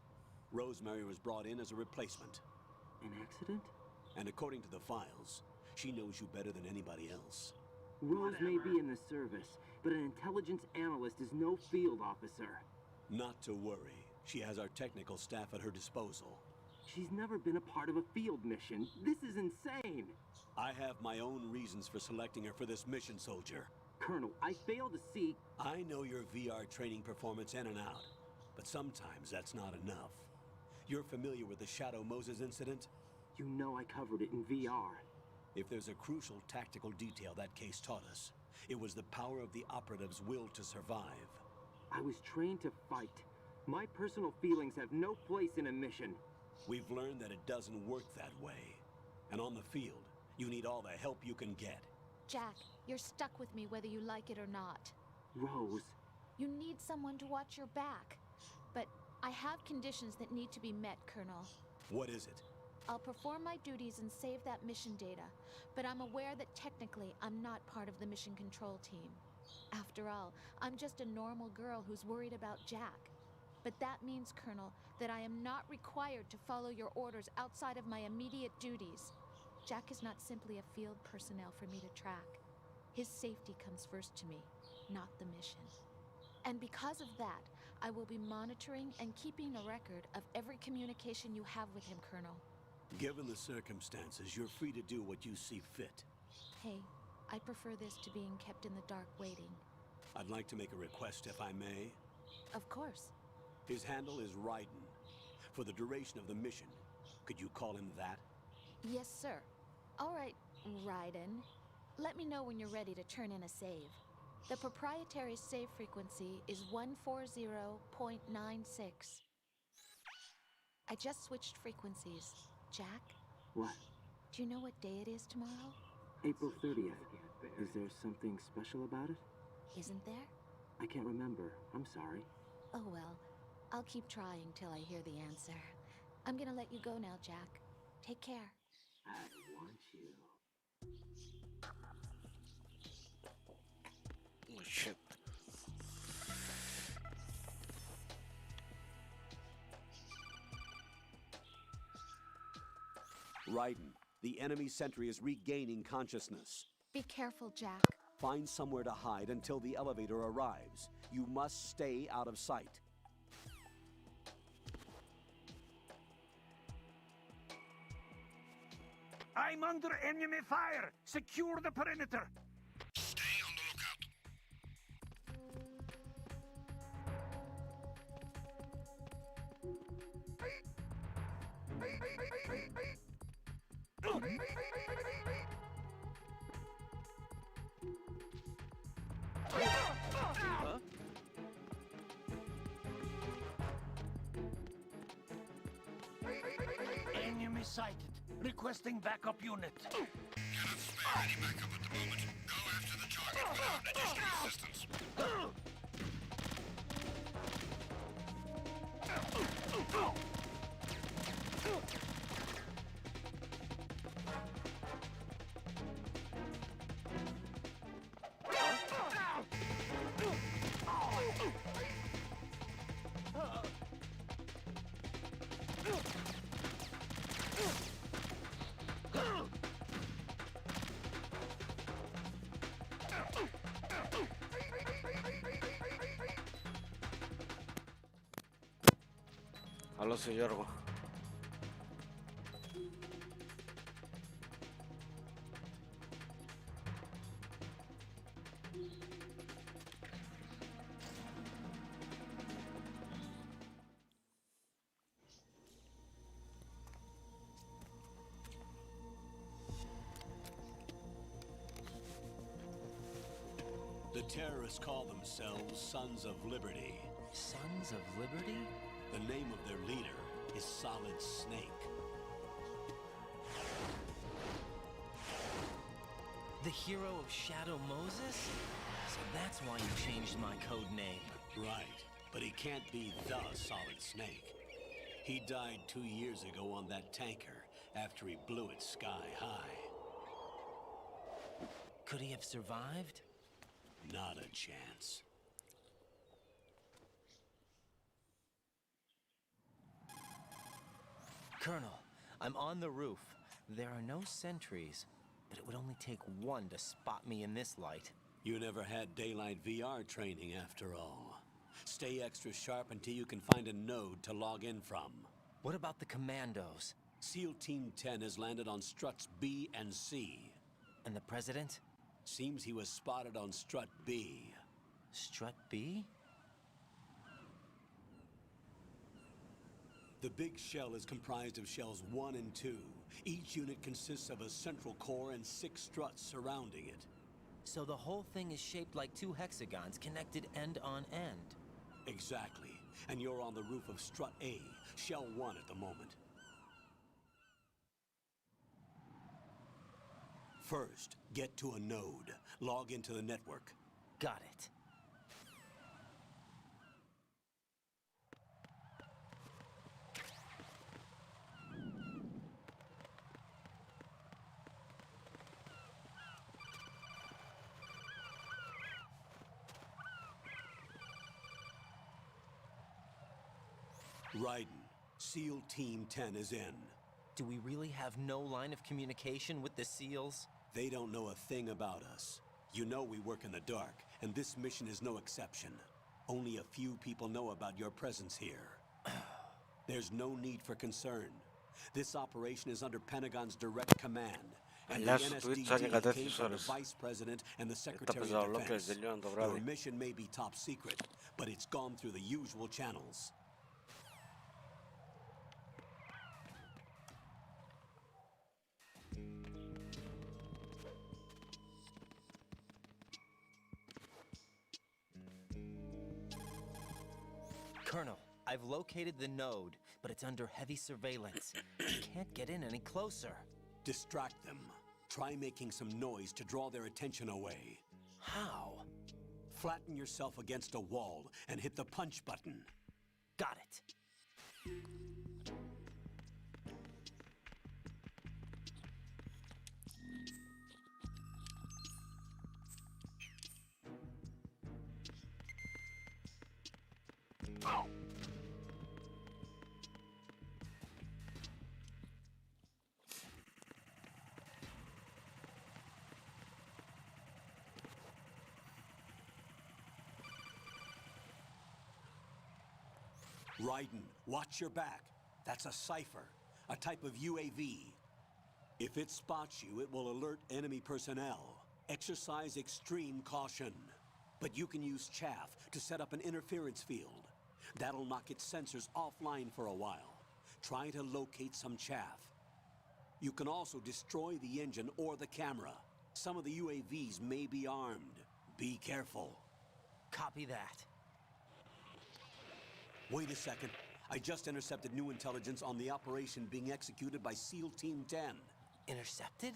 Rosemary was brought in as a replacement. An accident? And according to the files, she knows you better than anybody else. Rose may be in the service, but an intelligence analyst is no field officer. Not to worry. She has our technical staff at her disposal. She's never been a part of a field mission. This is insane. I have my own reasons for selecting her for this mission, soldier. Colonel, I fail to see... I know your VR training performance in and out, but sometimes that's not enough. You're familiar with the Shadow Moses incident? You know I covered it in VR. If there's a crucial tactical detail that case taught us, it was the power of the operative's will to survive. I was trained to fight. My personal feelings have no place in a mission. We've learned that it doesn't work that way. And on the field, you need all the help you can get. Jack, you're stuck with me whether you like it or not. Rose. You need someone to watch your back. But I have conditions that need to be met, Colonel. What is it? I'll perform my duties and save that mission data, but I'm aware that technically I'm not part of the mission control team. After all, I'm just a normal girl who's worried about Jack. But that means, Colonel, that I am not required to follow your orders outside of my immediate duties. Jack is not simply a field personnel for me to track. His safety comes first to me, not the mission. And because of that, I will be monitoring and keeping a record of every communication you have with him, Colonel. Given the circumstances, you're free to do what you see fit. Hey, I prefer this to being kept in the dark waiting. I'd like to make a request, if I may. Of course. His handle is Raiden. For the duration of the mission, could you call him that? Yes, sir. All right, Raiden. Let me know when you're ready to turn in a save. The proprietary save frequency is 140.96. I just switched frequencies. Jack? What? Do you know what day it is tomorrow? April 30th. Is there something special about it? Isn't there? I can't remember. I'm sorry. Oh well. I'll keep trying till I hear the answer. I'm gonna let you go now, Jack. Take care. I want you. Oh, shit. Raiden, the enemy sentry is regaining consciousness. Be careful, Jack. Find somewhere to hide until the elevator arrives. You must stay out of sight. I'm under enemy fire! Secure the perimeter! Stay on the lookout. Huh? Enemy sighted. Requesting backup unit. Cannot spare any backup at the moment. Go after the target without additional assistance. Alo, soy Yorgo. The terrorists call themselves Sons of Liberty. Sons of Liberty? The name of their leader is Solid Snake. The hero of Shadow Moses? So that's why you changed my code name. Right, but he can't be the Solid Snake. He died 2 years ago on that tanker after he blew it sky high. Could he have survived? Not a chance. Colonel, I'm on the roof. There are no sentries, but it would only take one to spot me in this light. You never had daylight VR training after all. Stay extra sharp until you can find a node to log in from. What about the commandos? SEAL Team 10 has landed on struts B and C. And the President? Seems he was spotted on strut B. Strut B? The big shell is comprised of shells 1 and 2. Each unit consists of a central core and 6 struts surrounding it. So the whole thing is shaped like 2 hexagons connected end on end. Exactly. And you're on the roof of strut A, shell 1 at the moment. First, get to a node. Log into the network. Got it. Raiden, SEAL Team 10 is in. Do we really have no line of communication with the SEALs? They don't know a thing about us. You know we work in the dark, and this mission is no exception. Only a few people know about your presence here. There's no need for concern. This operation is under Pentagon's direct command, And the Adesso Twitch ha NSDD negato came from the Thesaurus. Vice President and the Sta Secretary pesando of l'occhio del Defense. zegliando, Your bravi. mission may be top secret, but it's gone through the usual channels. Colonel, I've located the node, but it's under heavy surveillance. I can't get in any closer. Distract them. Try making some noise to draw their attention away. How? Flatten yourself against a wall and hit the punch button. Got it. Raiden, watch your back. That's a cipher, a type of UAV. If it spots you, it will alert enemy personnel. Exercise extreme caution. But you can use chaff to set up an interference field. That'll knock its sensors offline for a while. Try to locate some chaff. You can also destroy the engine or the camera. Some of the UAVs may be armed. Be careful. Copy that. Wait a second. I just intercepted new intelligence on the operation being executed by SEAL Team 10. Intercepted?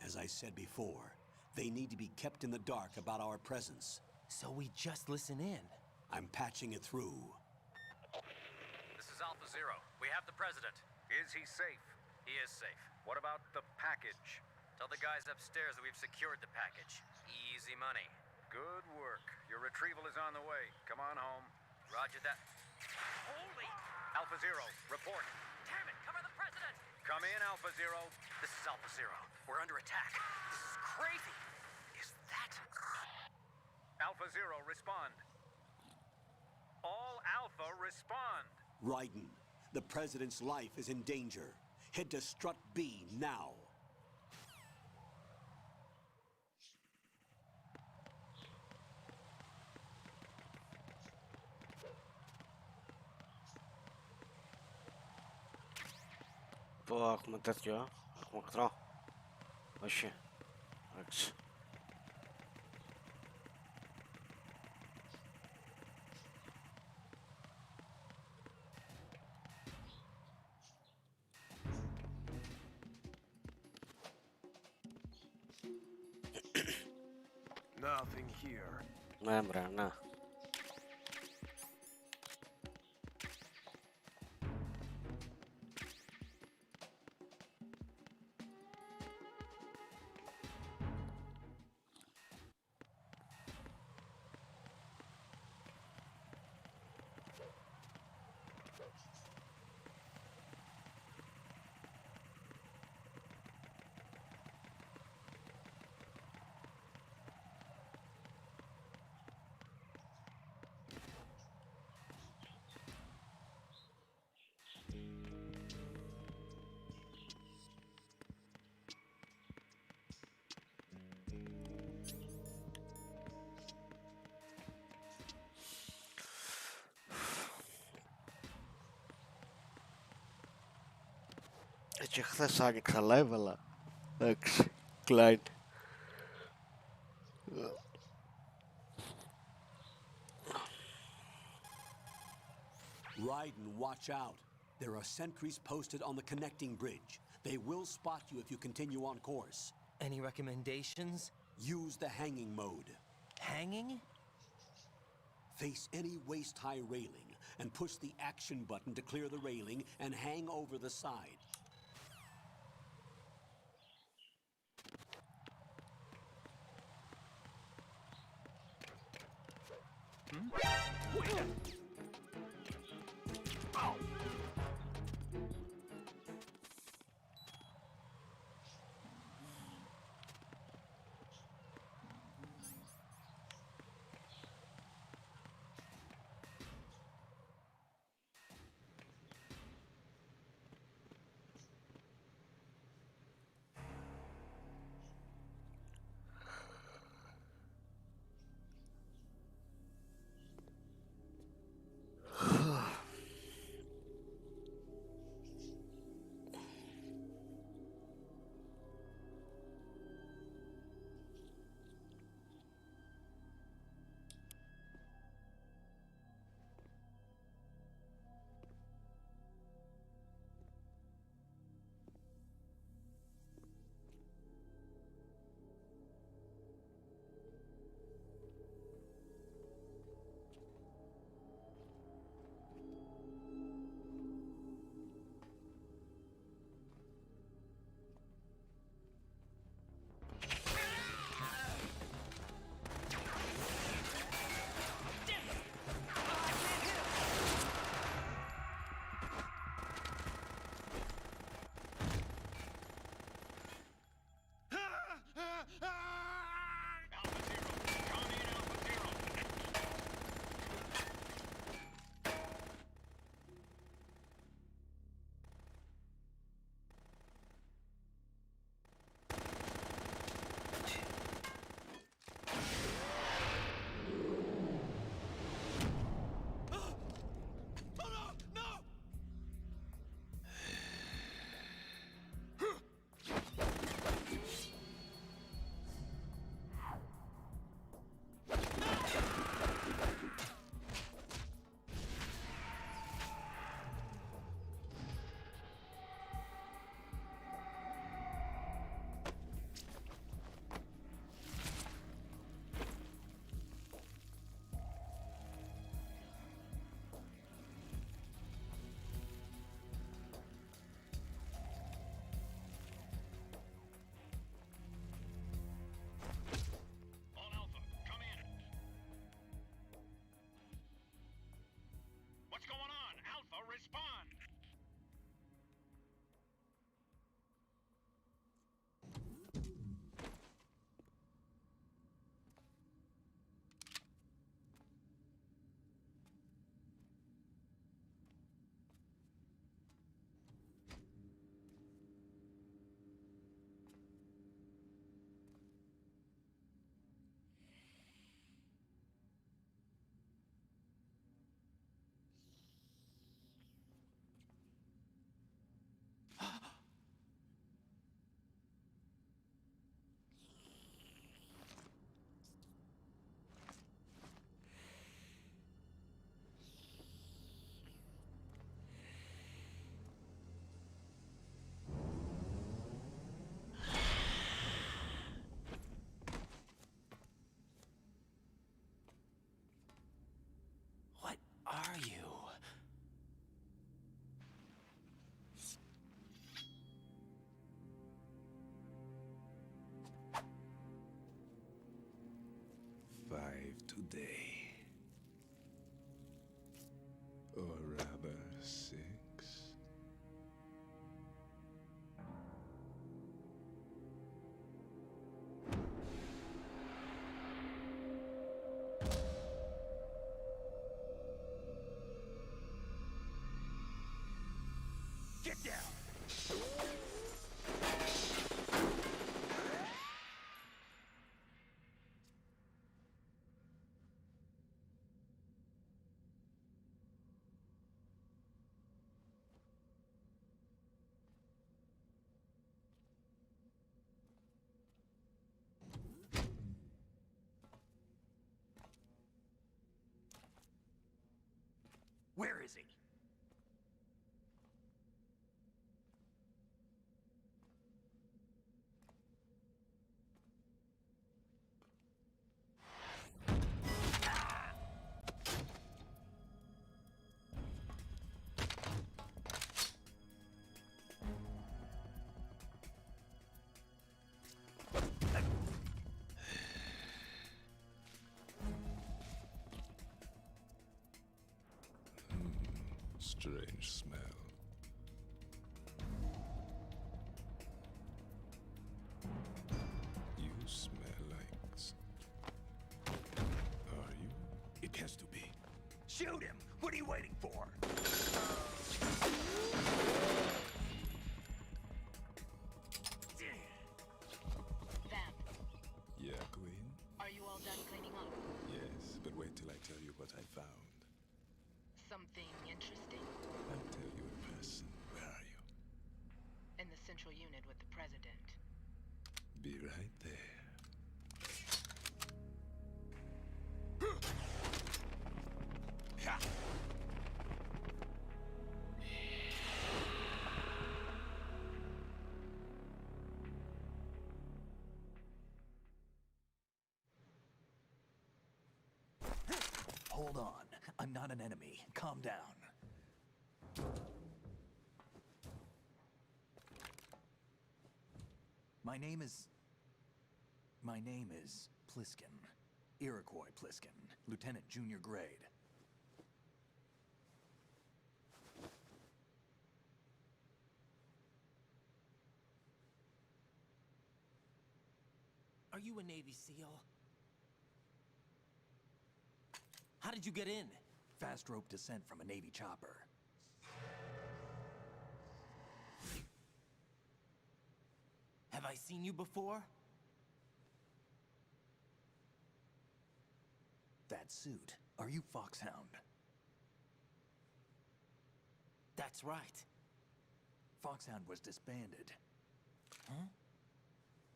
As I said before, they need to be kept in the dark about our presence. So we just listen in. I'm patching it through. This is Alpha Zero. We have the president. Is he safe? He is safe. What about the package? Tell the guys upstairs that we've secured the package. Easy money. Good work. Your retrieval is on the way. Come on home. Roger that. Holy! Alpha Zero, report. Damn it, cover the president! Come in, Alpha Zero. This is Alpha Zero. We're under attack. This is crazy. Is that... Alpha Zero, respond. All Alpha, respond. Raiden, the president's life is in danger. Head to Strut B now. Acum uitați eu, acum că trau. Așa. Aici. Nothing here. Mai am vrea, na. Deci χθες άνοιξα live, αλλά εντάξει, κλάιν. Raiden, watch out. There are sentries posted on the connecting bridge. They will spot you if you continue on course. Any recommendations? Use the hanging mode. Hanging? Face any waist-high railing and push the action button to clear the railing and hang over the side. today. Or rather, 6. Get down! Where is he? Strange smell. You smell like... Are you? It has to be. Shoot him! What are you waiting for? Vamp, Yeah, Queen? are you all done cleaning up? Yes, but wait till I tell you what I found. Something interesting? I'll tell you in person. Where are you? In the central unit with the president. Be right there. Hold on. I'm not an enemy. Calm down. My name is Pliskin. Iroquois Pliskin. Lieutenant Junior Grade. Are you a Navy SEAL? How did you get in? Fast rope descent from a Navy chopper. Have I seen you before? That suit. Are you Foxhound? That's right. Foxhound was disbanded. Huh?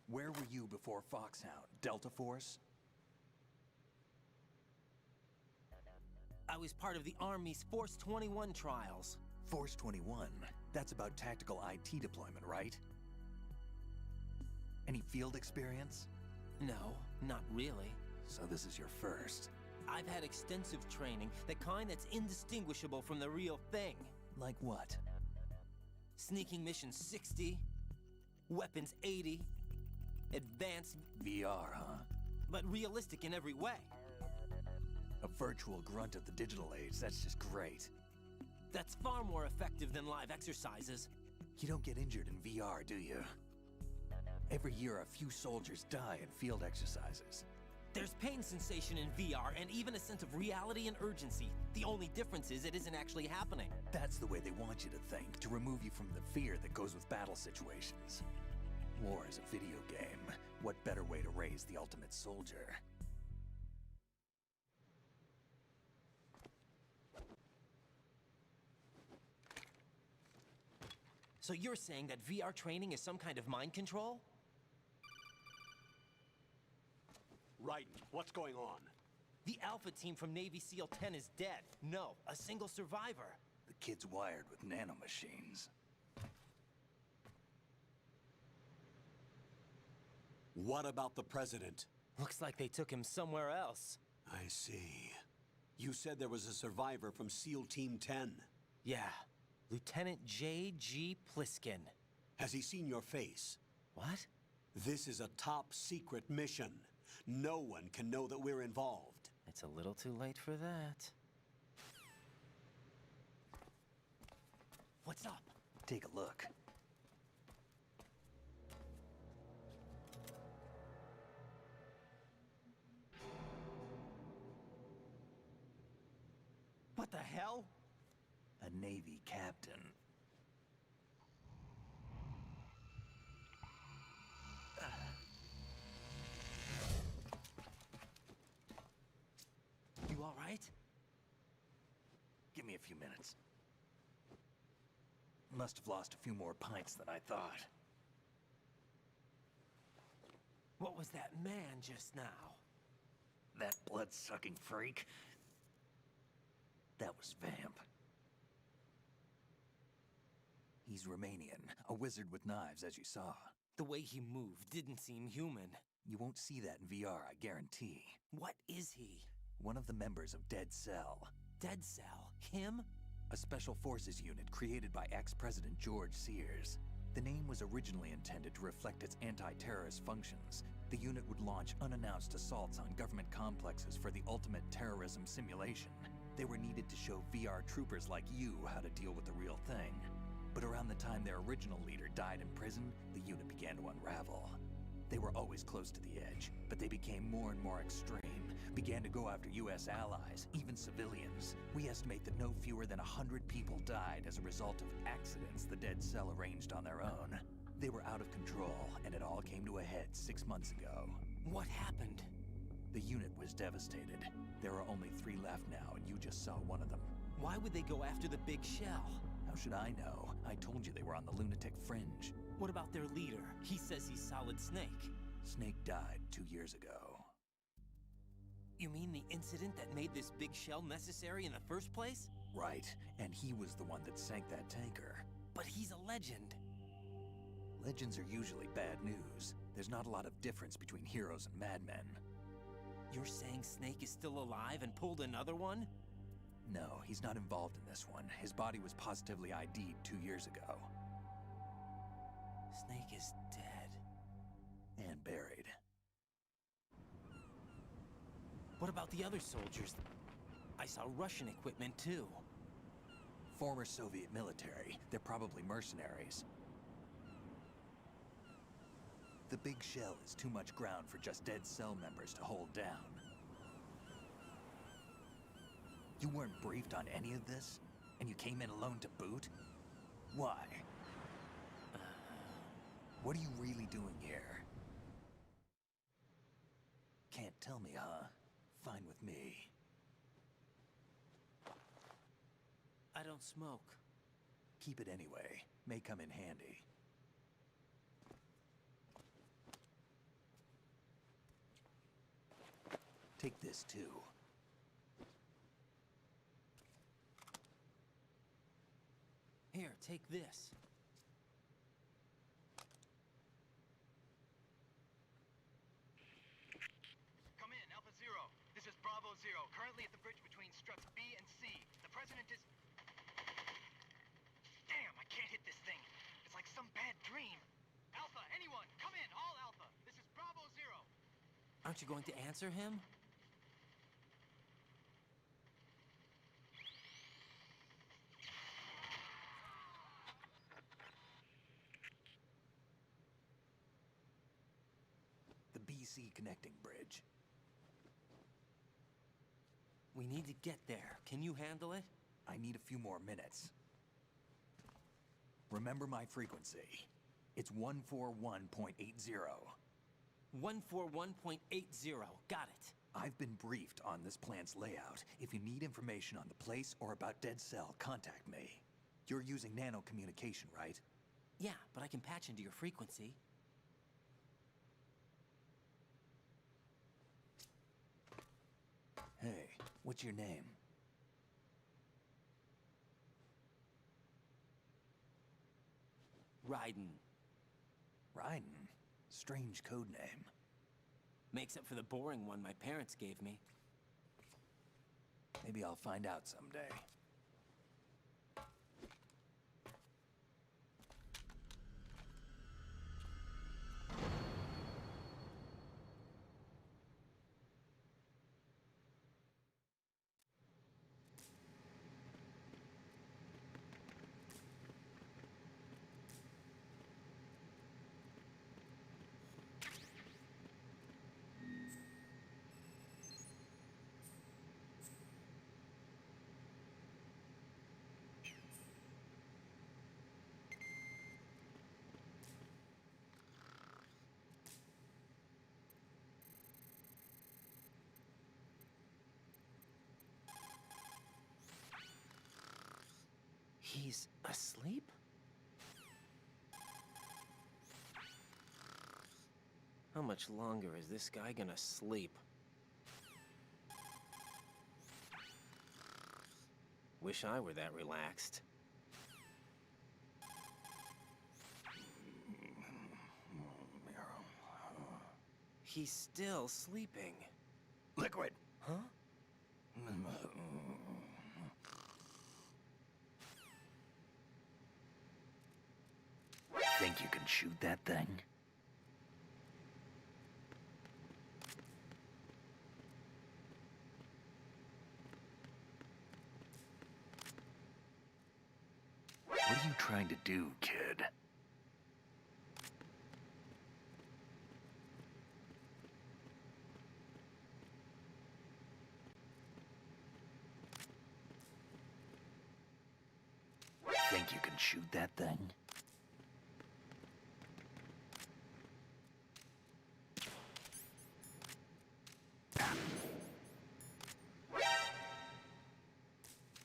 Where were you before Foxhound? Delta Force? I was part of the Army's Force 21 trials. Force 21? That's about tactical IT deployment, right? Any field experience? No, not really. So this is your first. I've had extensive training, the kind that's indistinguishable from the real thing. Like what? Sneaking mission 60, weapons 80, advanced... VR, huh? But realistic in every way. A virtual grunt of the digital age, that's just great. That's far more effective than live exercises. You don't get injured in VR, do you? Every year a few soldiers die in field exercises. There's pain sensation in VR and even a sense of reality and urgency. The only difference is it isn't actually happening. That's the way they want you to think, to remove you from the fear that goes with battle situations. War is a video game. What better way to raise the ultimate soldier? So you're saying that VR training is some kind of mind control? Raiden, what's going on? The Alpha team from Navy SEAL 10 is dead. No, a single survivor. The kid's wired with nanomachines. What about the president? Looks like they took him somewhere else. I see. You said there was a survivor from SEAL Team 10. Yeah, Lieutenant J.G. Pliskin. Has he seen your face? What? This is a top secret mission. No one can know that we're involved. It's a little too late for that. What's up? Take a look. What the hell? A Navy captain. You all right? Give me a few minutes. Must have lost a few more pints than I thought. What was that man just now? That blood-sucking freak? That was Vamp. He's Romanian, a wizard with knives, as you saw. The way he moved didn't seem human. You won't see that in VR, I guarantee. What is he? One of the members of Dead Cell. Dead Cell? Him? A special forces unit created by ex-President George Sears. The name was originally intended to reflect its anti-terrorist functions. The unit would launch unannounced assaults on government complexes for the ultimate terrorism simulation. They were needed to show VR troopers like you how to deal with the real thing. But around the time their original leader died in prison, the unit began to unravel. They were always close to the edge, but they became more and more extreme, began to go after US allies, even civilians. We estimate that no fewer than 100 people died as a result of accidents the Dead Cell arranged on their own. They were out of control, and it all came to a head 6 months ago. What happened? The unit was devastated. There are only 3 left now, and you just saw one of them. Why would they go after the big shell? How should I know? I told you they were on the lunatic fringe. What about their leader? He says he's Solid Snake. Snake died 2 years ago. You mean the incident that made this big shell necessary in the first place? Right, and he was the one that sank that tanker. But he's a legend. Legends are usually bad news. There's not a lot of difference between heroes and madmen. You're saying Snake is still alive and pulled another one? No, he's not involved in this one. His body was positively ID'd 2 years ago. Snake is dead. And buried. What about the other soldiers? I saw Russian equipment too. Former Soviet military. They're probably mercenaries. The big shell is too much ground for just Dead Cell members to hold down. You weren't briefed on any of this? And you came in alone to boot? Why? What are you really doing here? Can't tell me, huh? Fine with me. I don't smoke. Keep it anyway. May come in handy. Take this too. Here, take this. Come in, Alpha Zero. This is Bravo Zero, currently at the bridge between struts B and C. The President is... Damn, I can't hit this thing. It's like some bad dream. Alpha, anyone, come in, all Alpha. This is Bravo Zero. Aren't you going to answer him? The BC connecting bridge. We need to get there. Can you handle it? I need a few more minutes. Remember my frequency. It's 141.80. 141.80. Got it. I've been briefed on this plant's layout. If you need information on the place or about Dead Cell, contact me. You're using nano communication, right? Yeah, but I can patch into your frequency. Hey, what's your name? Raiden. Raiden? Strange code name. Makes up for the boring one my parents gave me. Maybe I'll find out someday. He's asleep? How much longer is this guy gonna sleep? Wish I were that relaxed. He's still sleeping. Liquid! Huh? Think you can shoot that thing? What are you trying to do, kid? Think you can shoot that thing?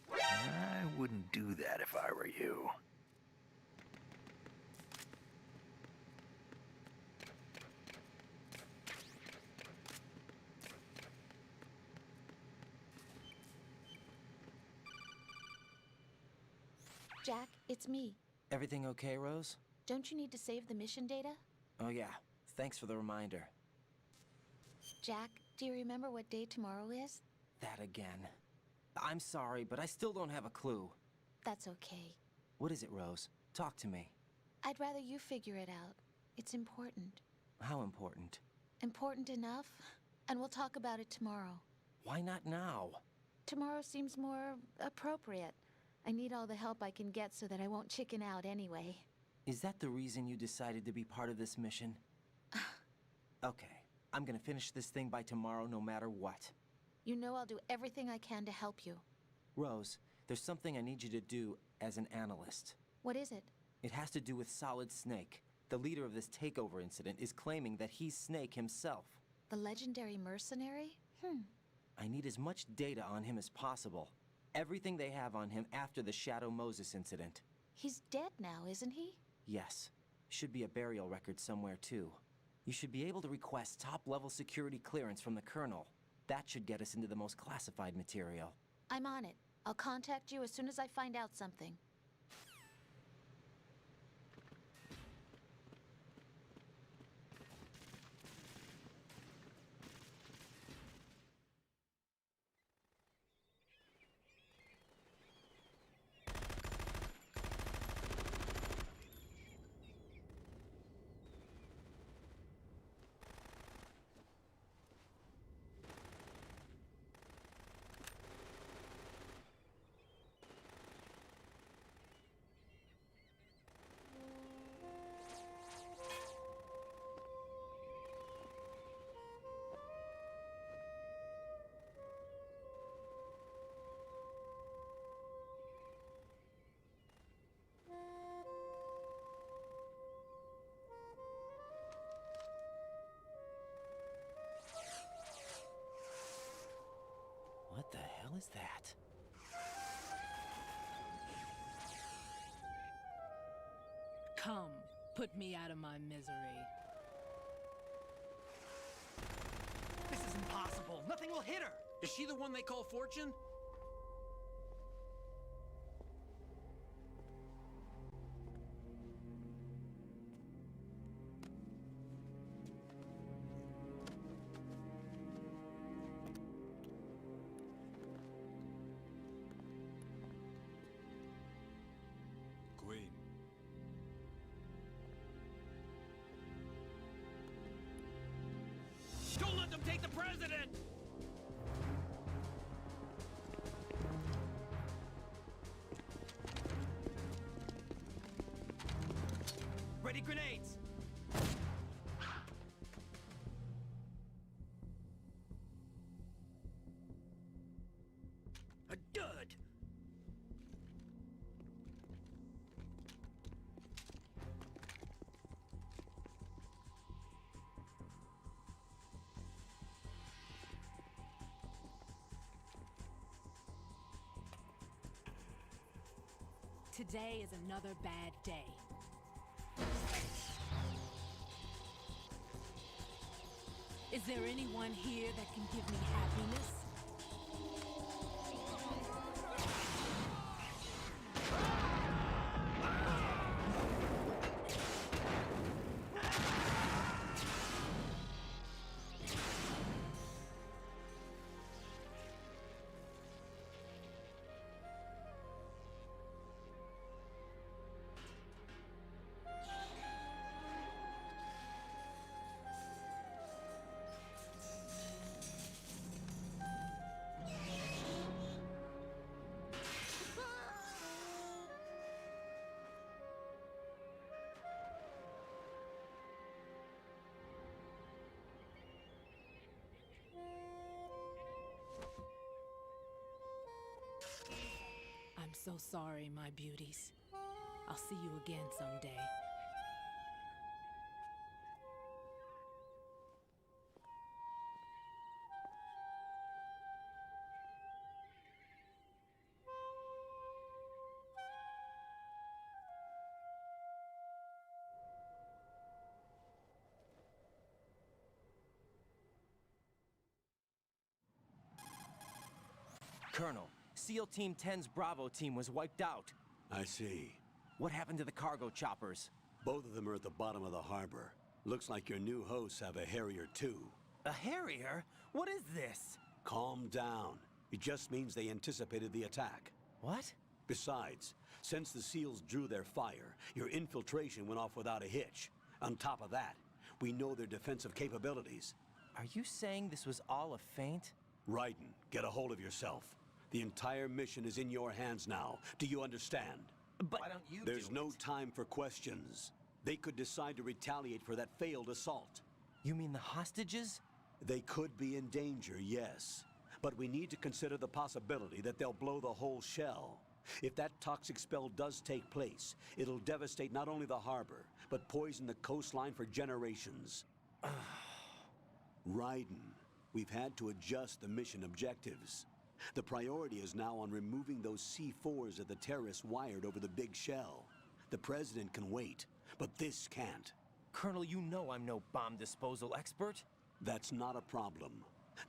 I wouldn't do that if I were you. Jack, it's me. Everything okay, Rose? Don't you need to save the mission data? Oh yeah, thanks for the reminder. Jack, do you remember what day tomorrow is? That again. I'm sorry, but I still don't have a clue. That's okay. What is it, Rose? Talk to me. I'd rather you figure it out. It's important. How important? Important enough? And we'll talk about it tomorrow. Why not now? Tomorrow seems more appropriate. I need all the help I can get so that I won't chicken out anyway. Is that the reason you decided to be part of this mission? Okay, I'm gonna finish this thing by tomorrow no matter what. You know I'll do everything I can to help you. Rose, there's something I need you to do as an analyst. What is it? It has to do with Solid Snake. The leader of this takeover incident is claiming that he's Snake himself. The legendary mercenary? I need as much data on him as possible. Everything they have on him after the Shadow Moses incident. He's dead now, isn't he? Yes. Should be a burial record somewhere, too. You should be able to request top-level security clearance from the Colonel. That should get us into the most classified material. I'm on it. I'll contact you as soon as I find out something. What the hell is that? Come, put me out of my misery. This is impossible. Nothing will hit her. Is she the one they call Fortune? Queen. Don't let them take the president! Ready grenades! A dud! Today is another bad day. Is there anyone here that can give me happiness? I'm so sorry, my beauties. I'll see you again someday. Colonel, SEAL Team 10's Bravo team was wiped out. I see. What happened to the cargo choppers? Both of them are at the bottom of the harbor. Looks like your new hosts have a Harrier too. A Harrier? What is this? Calm down. It just means they anticipated the attack. What? Besides, since the SEALs drew their fire, your infiltration went off without a hitch. On top of that, we know their defensive capabilities. Are you saying this was all a feint? Raiden, get a hold of yourself. The entire mission is in your hands now. Do you understand? But why don't you There's no time for questions. They could decide to retaliate for that failed assault. You mean the hostages? They could be in danger, yes. But we need to consider the possibility that they'll blow the whole shell. If that toxic spell does take place, it'll devastate not only the harbor, but poison the coastline for generations. Raiden, we've had to adjust the mission objectives. The priority is now on removing those C4s that the terrorists wired over the big shell. The President can wait, but this can't. Colonel, you know I'm no bomb disposal expert. That's not a problem.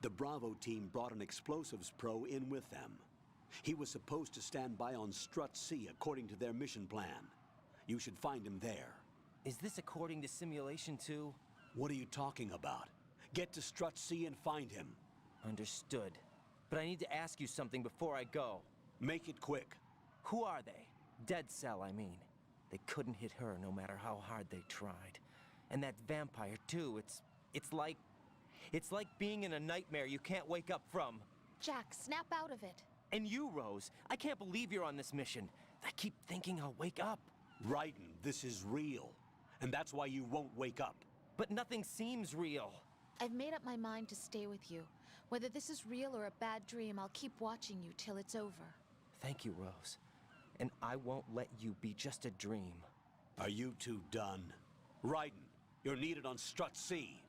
The Bravo team brought an explosives pro in with them. He was supposed to stand by on Strut C according to their mission plan. You should find him there. Is this according to Simulation 2? What are you talking about? Get to Strut C and find him. Understood. But I need to ask you something before I go. Make it quick. Who are they? Dead Cell, I mean. They couldn't hit her no matter how hard they tried. And that vampire, too, it's like being in a nightmare you can't wake up from. Jack, snap out of it. And you, Rose, I can't believe you're on this mission. I keep thinking I'll wake up. Raiden, this is real. And that's why you won't wake up. But nothing seems real. I've made up my mind to stay with you. Whether this is real or a bad dream, I'll keep watching you till it's over. Thank you, Rose. And I won't let you be just a dream. Are you two done? Raiden, you're needed on Strut C.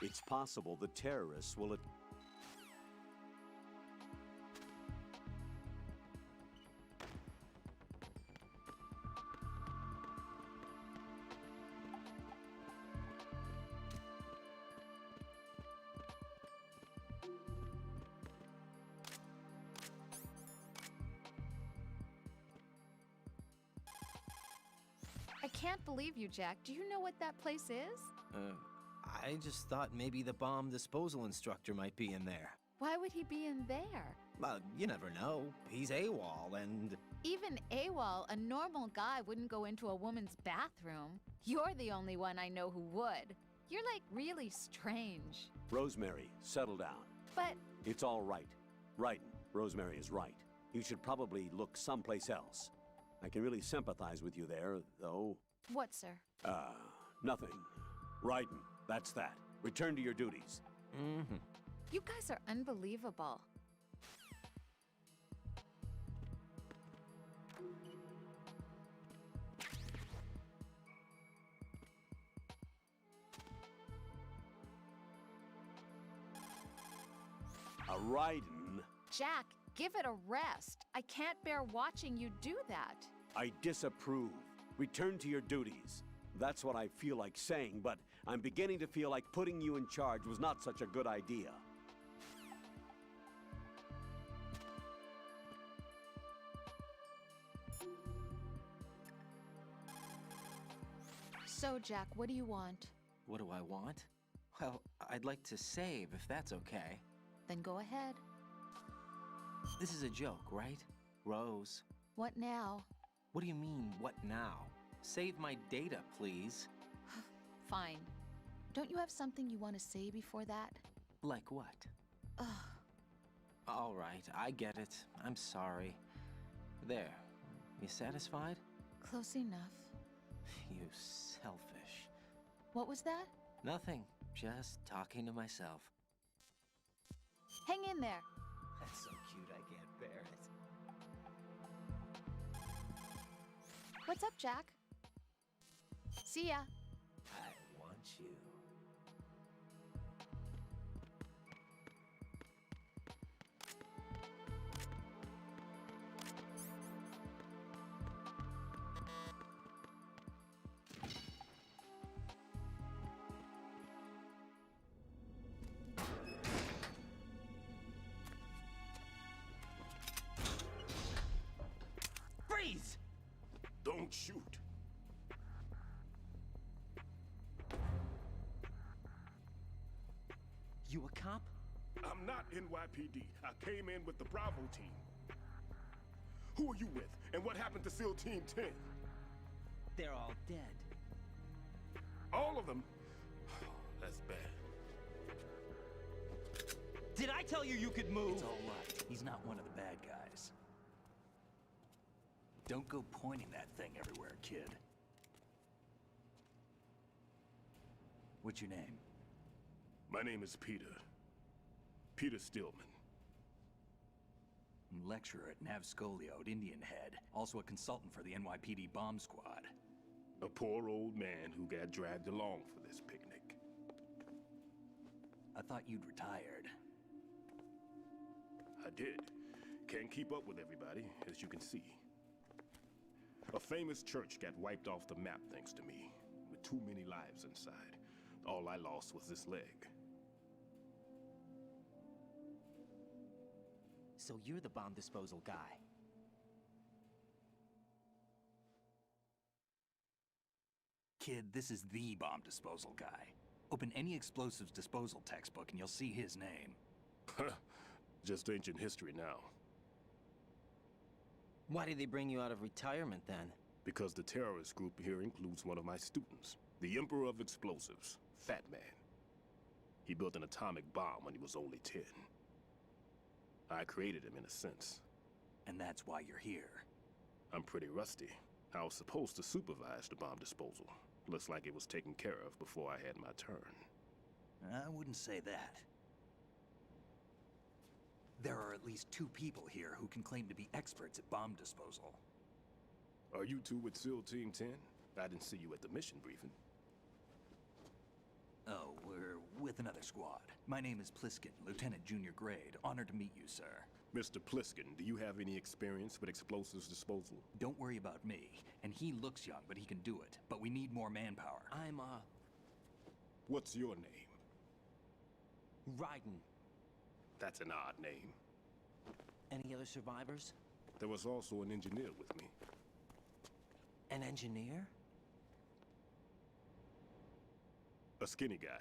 It's possible the terrorists will... I can't believe you, Jack. Do you know what that place is? I just thought maybe the bomb disposal instructor might be in there. Why would he be in there? Well, you never know. He's AWOL, and... Even AWOL, a normal guy wouldn't go into a woman's bathroom. You're the only one I know who would. You're like really strange. Rosemary, settle down. But It's all right. Raiden, Rosemary is right. You should probably look someplace else. I can really sympathize with you there, though. what, sir? Nothing. Raiden, that's that. Return to your duties. Mm-hmm. You guys are unbelievable. Raiden, Jack, give it a rest. I can't bear watching you do that. I disapprove. Return to your duties. That's what I feel like saying, but I'm beginning to feel like putting you in charge was not such a good idea. So, Jack, what do you want? What do I want? Well, I'd like to save, if that's okay. Then go ahead. This is a joke, right? Rose. What now? What do you mean, what now? Save my data, please. Fine. Don't you have something you want to say before that? Like what? Ugh. All right, I get it. I'm sorry. There. You satisfied? Close enough. You selfish. What was that? Nothing. Just talking to myself. Hang in there. That's so cute, I can't bear it. What's up, Jack? See ya. I want you. Freeze! Don't shoot. You a cop? I'm not NYPD. I came in with the Bravo team. Who are you with? And what happened to SEAL Team 10? They're all dead. All of them? That's bad. Did I tell you you could move? It's all right. He's not one of the bad guys. Don't go pointing that thing everywhere, kid. What's your name? My name is Peter. Peter Stillman. I'm lecturer at Nav Scolio at Indian Head. Also a consultant for the NYPD bomb squad. A poor old man who got dragged along for this picnic. I thought you'd retired. I did. Can't keep up with everybody, as you can see. A famous church got wiped off the map thanks to me, with too many lives inside. All I lost was this leg. So you're the bomb disposal guy. Kid, this is the bomb disposal guy. Open any explosives disposal textbook and you'll see his name. Just ancient history now. Why did they bring you out of retirement then? Because the terrorist group here includes one of my students, the Emperor of Explosives, Fat Man. He built an atomic bomb when he was only 10. I created him in a sense. And that's why you're here. I'm pretty rusty. I was supposed to supervise the bomb disposal. Looks like it was taken care of before I had my turn. I wouldn't say that. There are at least 2 people here who can claim to be experts at bomb disposal. Are you two with SEAL Team 10? I didn't see you at the mission briefing. Oh, we're with another squad. My name is Pliskin, Lieutenant Junior Grade. Honored to meet you, sir. Mr. Pliskin, do you have any experience with explosives disposal? Don't worry about me. And he looks young, but he can do it. But we need more manpower. I'm, What's your name? Raiden. That's an odd name. Any other survivors? There was also an engineer with me. An engineer? A skinny guy.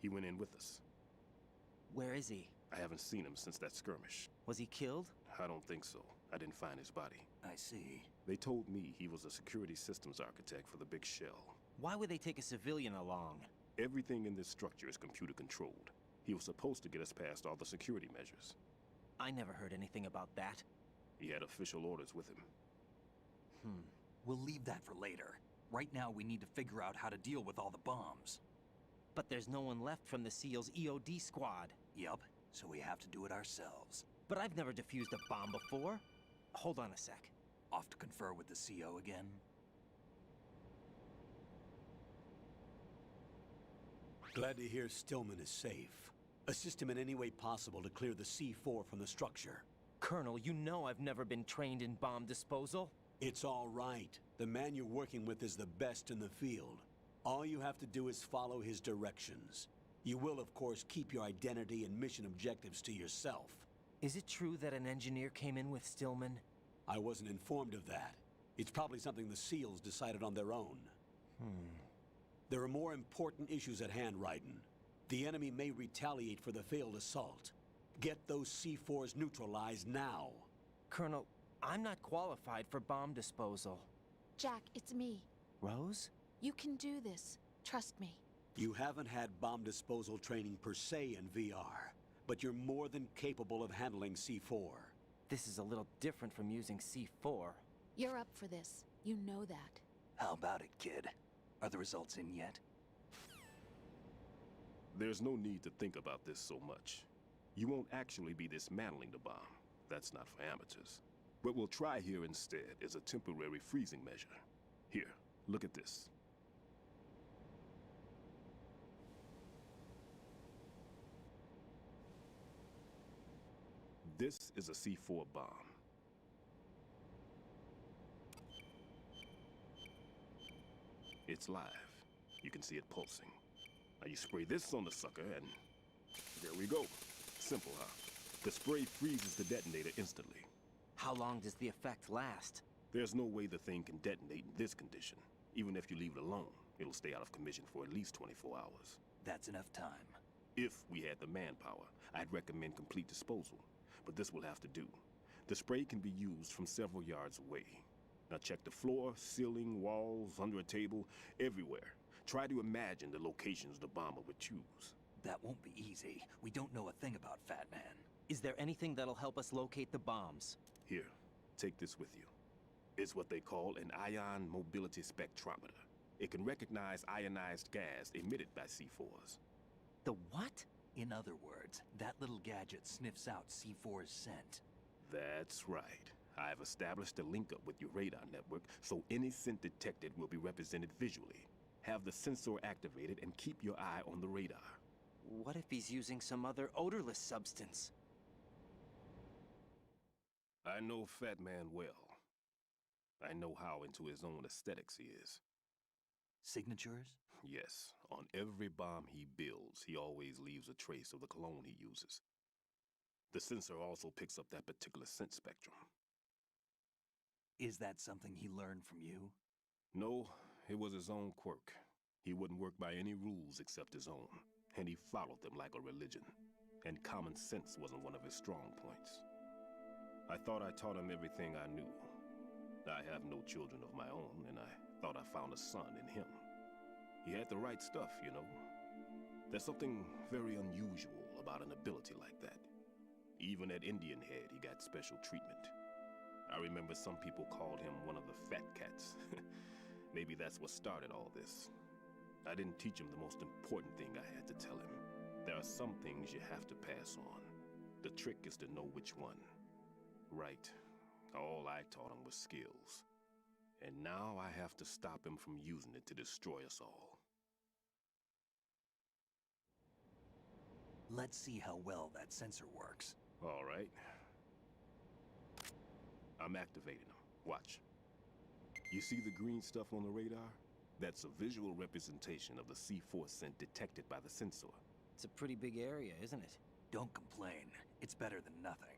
He went in with us. Where is he? I haven't seen him since that skirmish. Was he killed? I don't think so. I didn't find his body. I see. They told me he was a security systems architect for the big shell. Why would they take a civilian along? Everything in this structure is computer controlled. He was supposed to get us past all the security measures. I never heard anything about that. He had official orders with him. We'll leave that for later. Right now, we need to figure out how to deal with all the bombs. But there's no one left from the SEAL's EOD squad. Yup, so we have to do it ourselves. But I've never defused a bomb before. Hold on a sec. Off to confer with the CO again? Glad to hear Stillman is safe. Assist him in any way possible to clear the C4 from the structure. Colonel, you know I've never been trained in bomb disposal. It's all right. The man you're working with is the best in the field. All you have to do is follow his directions. You will, of course, keep your identity and mission objectives to yourself. Is it true that an engineer came in with Stillman? I wasn't informed of that. It's probably something the SEALs decided on their own. There are more important issues at hand, Raiden. The enemy may retaliate for the failed assault. Get those C4s neutralized now. Colonel, I'm not qualified for bomb disposal. Jack, it's me. Rose? You can do this. Trust me. You haven't had bomb disposal training per se in VR, but you're more than capable of handling C4. This is a little different from using C4. You're up for this. You know that. How about it, kid? Are the results in yet? There's no need to think about this so much. You won't actually be dismantling the bomb. That's not for amateurs. What we'll try here instead is a temporary freezing measure. Here, look at this. This is a C4 bomb. It's live. You can see it pulsing. Now you spray this on the sucker and there we go. Simple, huh? The spray freezes the detonator instantly. How long does the effect last? There's no way the thing can detonate in this condition. Even if you leave it alone, it'll stay out of commission for at least 24 hours. That's enough time. If we had the manpower, I'd recommend complete disposal. But this will have to do. The spray can be used from several yards away. Now check the floor, ceiling, walls, under a table, everywhere. Try to imagine the locations the bomber would choose. That won't be easy. We don't know a thing about Fat Man. Is there anything that'll help us locate the bombs? Here, take this with you. It's what they call an ion mobility spectrometer. It can recognize ionized gas emitted by C4s. The what? In other words, that little gadget sniffs out C4's scent. That's right. I've established a link up with your radar network, so any scent detected will be represented visually. Have the sensor activated and keep your eye on the radar. What if he's using some other odorless substance? I know Fat Man well. I know how into his own aesthetics he is. Signatures? Yes. On every bomb he builds, he always leaves a trace of the cologne he uses. The sensor also picks up that particular scent spectrum. Is that something he learned from you? No, it was his own quirk. He wouldn't work by any rules except his own, and he followed them like a religion. And common sense wasn't one of his strong points. I thought I taught him everything I knew. I have no children of my own, and I thought I found a son in him. He had the right stuff, you know. There's something very unusual about an ability like that. Even at Indian Head, he got special treatment. I remember some people called him one of the fat cats. Maybe that's what started all this. I didn't teach him the most important thing I had to tell him. There are some things you have to pass on. The trick is to know which one. Right. All I taught him was skills. And now I have to stop him from using it to destroy us all. Let's see how well that sensor works. All right. I'm activating them. Watch. You see the green stuff on the radar? That's a visual representation of the C4 scent detected by the sensor. It's a pretty big area, isn't it? Don't complain. It's better than nothing.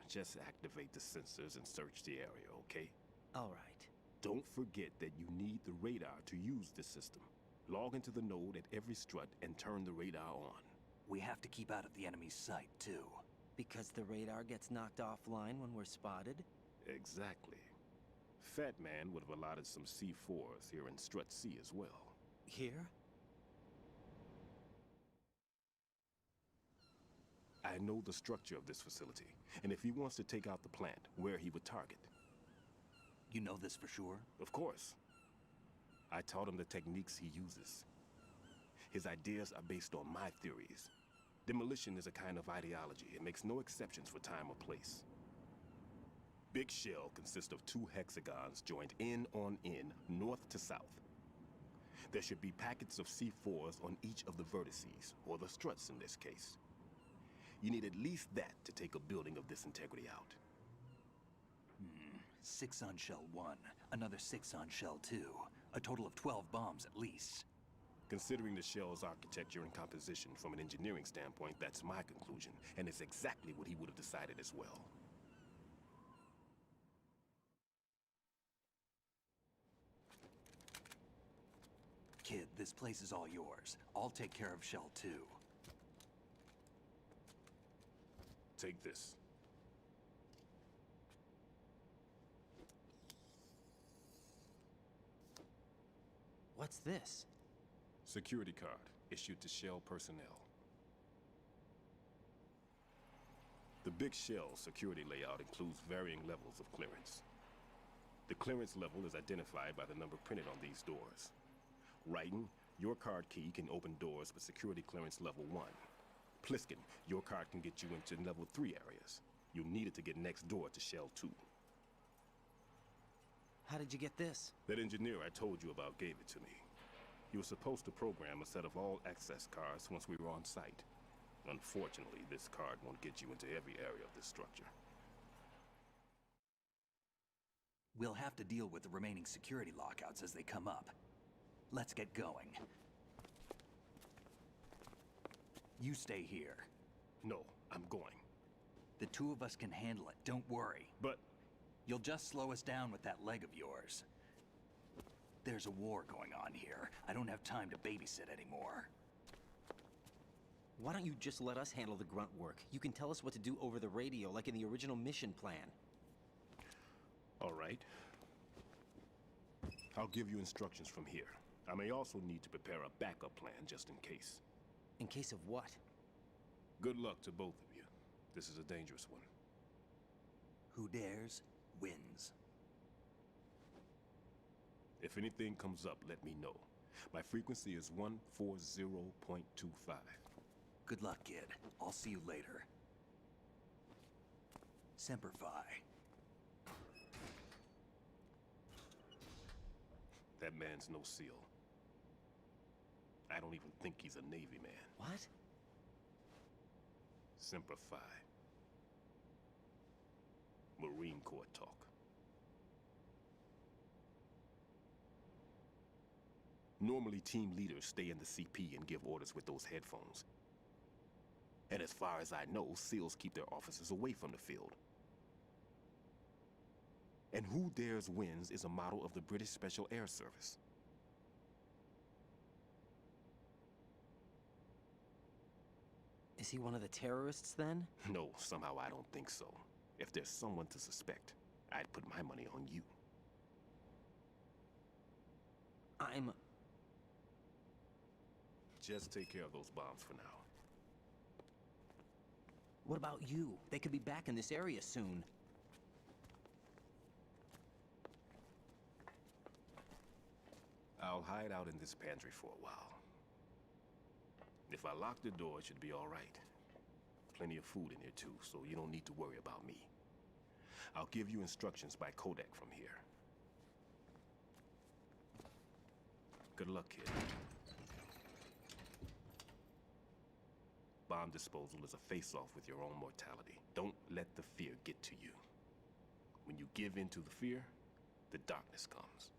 Just activate the sensors and search the area, okay? All right. Don't forget that you need the radar to use the system. Log into the node at every strut and turn the radar on. We have to keep out of the enemy's sight, too. Because the radar gets knocked offline when we're spotted? Exactly. Fat Man would have allotted some C4s here in Strut C as well. Here? I know the structure of this facility, and if he wants to take out the plant, where he would target. You know this for sure? Of course. I taught him the techniques he uses. His ideas are based on my theories. Demolition is a kind of ideology. It makes no exceptions for time or place. Big Shell consists of 2 hexagons joined end on end, north to south. There should be packets of C4s on each of the vertices, or the struts in this case. You need at least that to take a building of this integrity out. 6 on Shell 1, another 6 on Shell 2. A total of 12 bombs at least. Considering the shell's architecture and composition from an engineering standpoint, that's my conclusion, and it's exactly what he would have decided as well. Kid, this place is all yours. I'll take care of Shell 2. Take this. What's this? Security card, issued to Shell personnel. The Big Shell security layout includes varying levels of clearance. The clearance level is identified by the number printed on these doors. Raiden, your card key can open doors with security clearance level 1. Pliskin, your card can get you into level 3 areas. You'll need it to get next door to Shell 2. How did you get this? That engineer I told you about gave it to me. He was supposed to program a set of all-access cards once we were on site. Unfortunately, this card won't get you into every area of this structure. We'll have to deal with the remaining security lockouts as they come up. Let's get going. You stay here. No, I'm going. The 2 of us can handle it, don't worry. But... You'll just slow us down with that leg of yours. There's a war going on here. I don't have time to babysit anymore. Why don't you just let us handle the grunt work? You can tell us what to do over the radio, like in the original mission plan. All right. I'll give you instructions from here. I may also need to prepare a backup plan just in case. In case of what? Good luck to both of you. This is a dangerous one. Who dares, wins. If anything comes up, let me know. My frequency is 140.25. Good luck, kid. I'll see you later. Semper Fi. That man's no SEAL. I don't even think he's a Navy man. What? Semper Fi. Marine Corps talk. Normally, team leaders stay in the CP and give orders with those headphones. And as far as I know, SEALs keep their officers away from the field. And Who Dares Wins is a model of the British Special Air Service. Is he one of the terrorists, then? No, somehow I don't think so. If there's someone to suspect, I'd put my money on you. I'm... Just take care of those bombs for now. What about you? They could be back in this area soon. I'll hide out in this pantry for a while. If I lock the door, it should be all right. Plenty of food in here too, so you don't need to worry about me. I'll give you instructions by Kodak from here. Good luck, kid. Bomb disposal is a face-off with your own mortality. Don't let the fear get to you. When you give in to the fear, the darkness comes.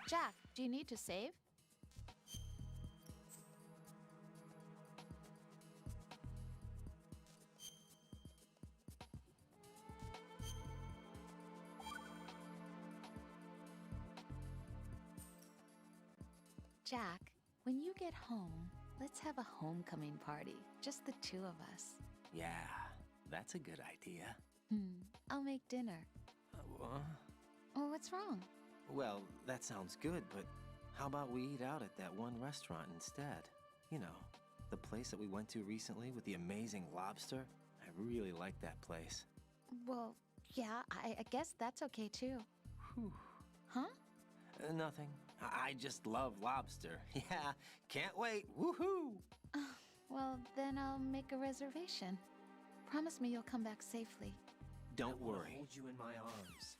Jack, do you need to save? Jack, when you get home, let's have a homecoming party. Just the two of us. Yeah, that's a good idea. I'll make dinner. Oh, what's wrong? Well, that sounds good, but how about we eat out at that one restaurant instead? You know, the place that we went to recently with the amazing lobster? I really like that place. Well, yeah, I guess that's okay too. Whew. Huh? Nothing. I just love lobster. Yeah, can't wait. Woohoo! Well, then I'll make a reservation. Promise me you'll come back safely. Don't worry. Hold you in my arms.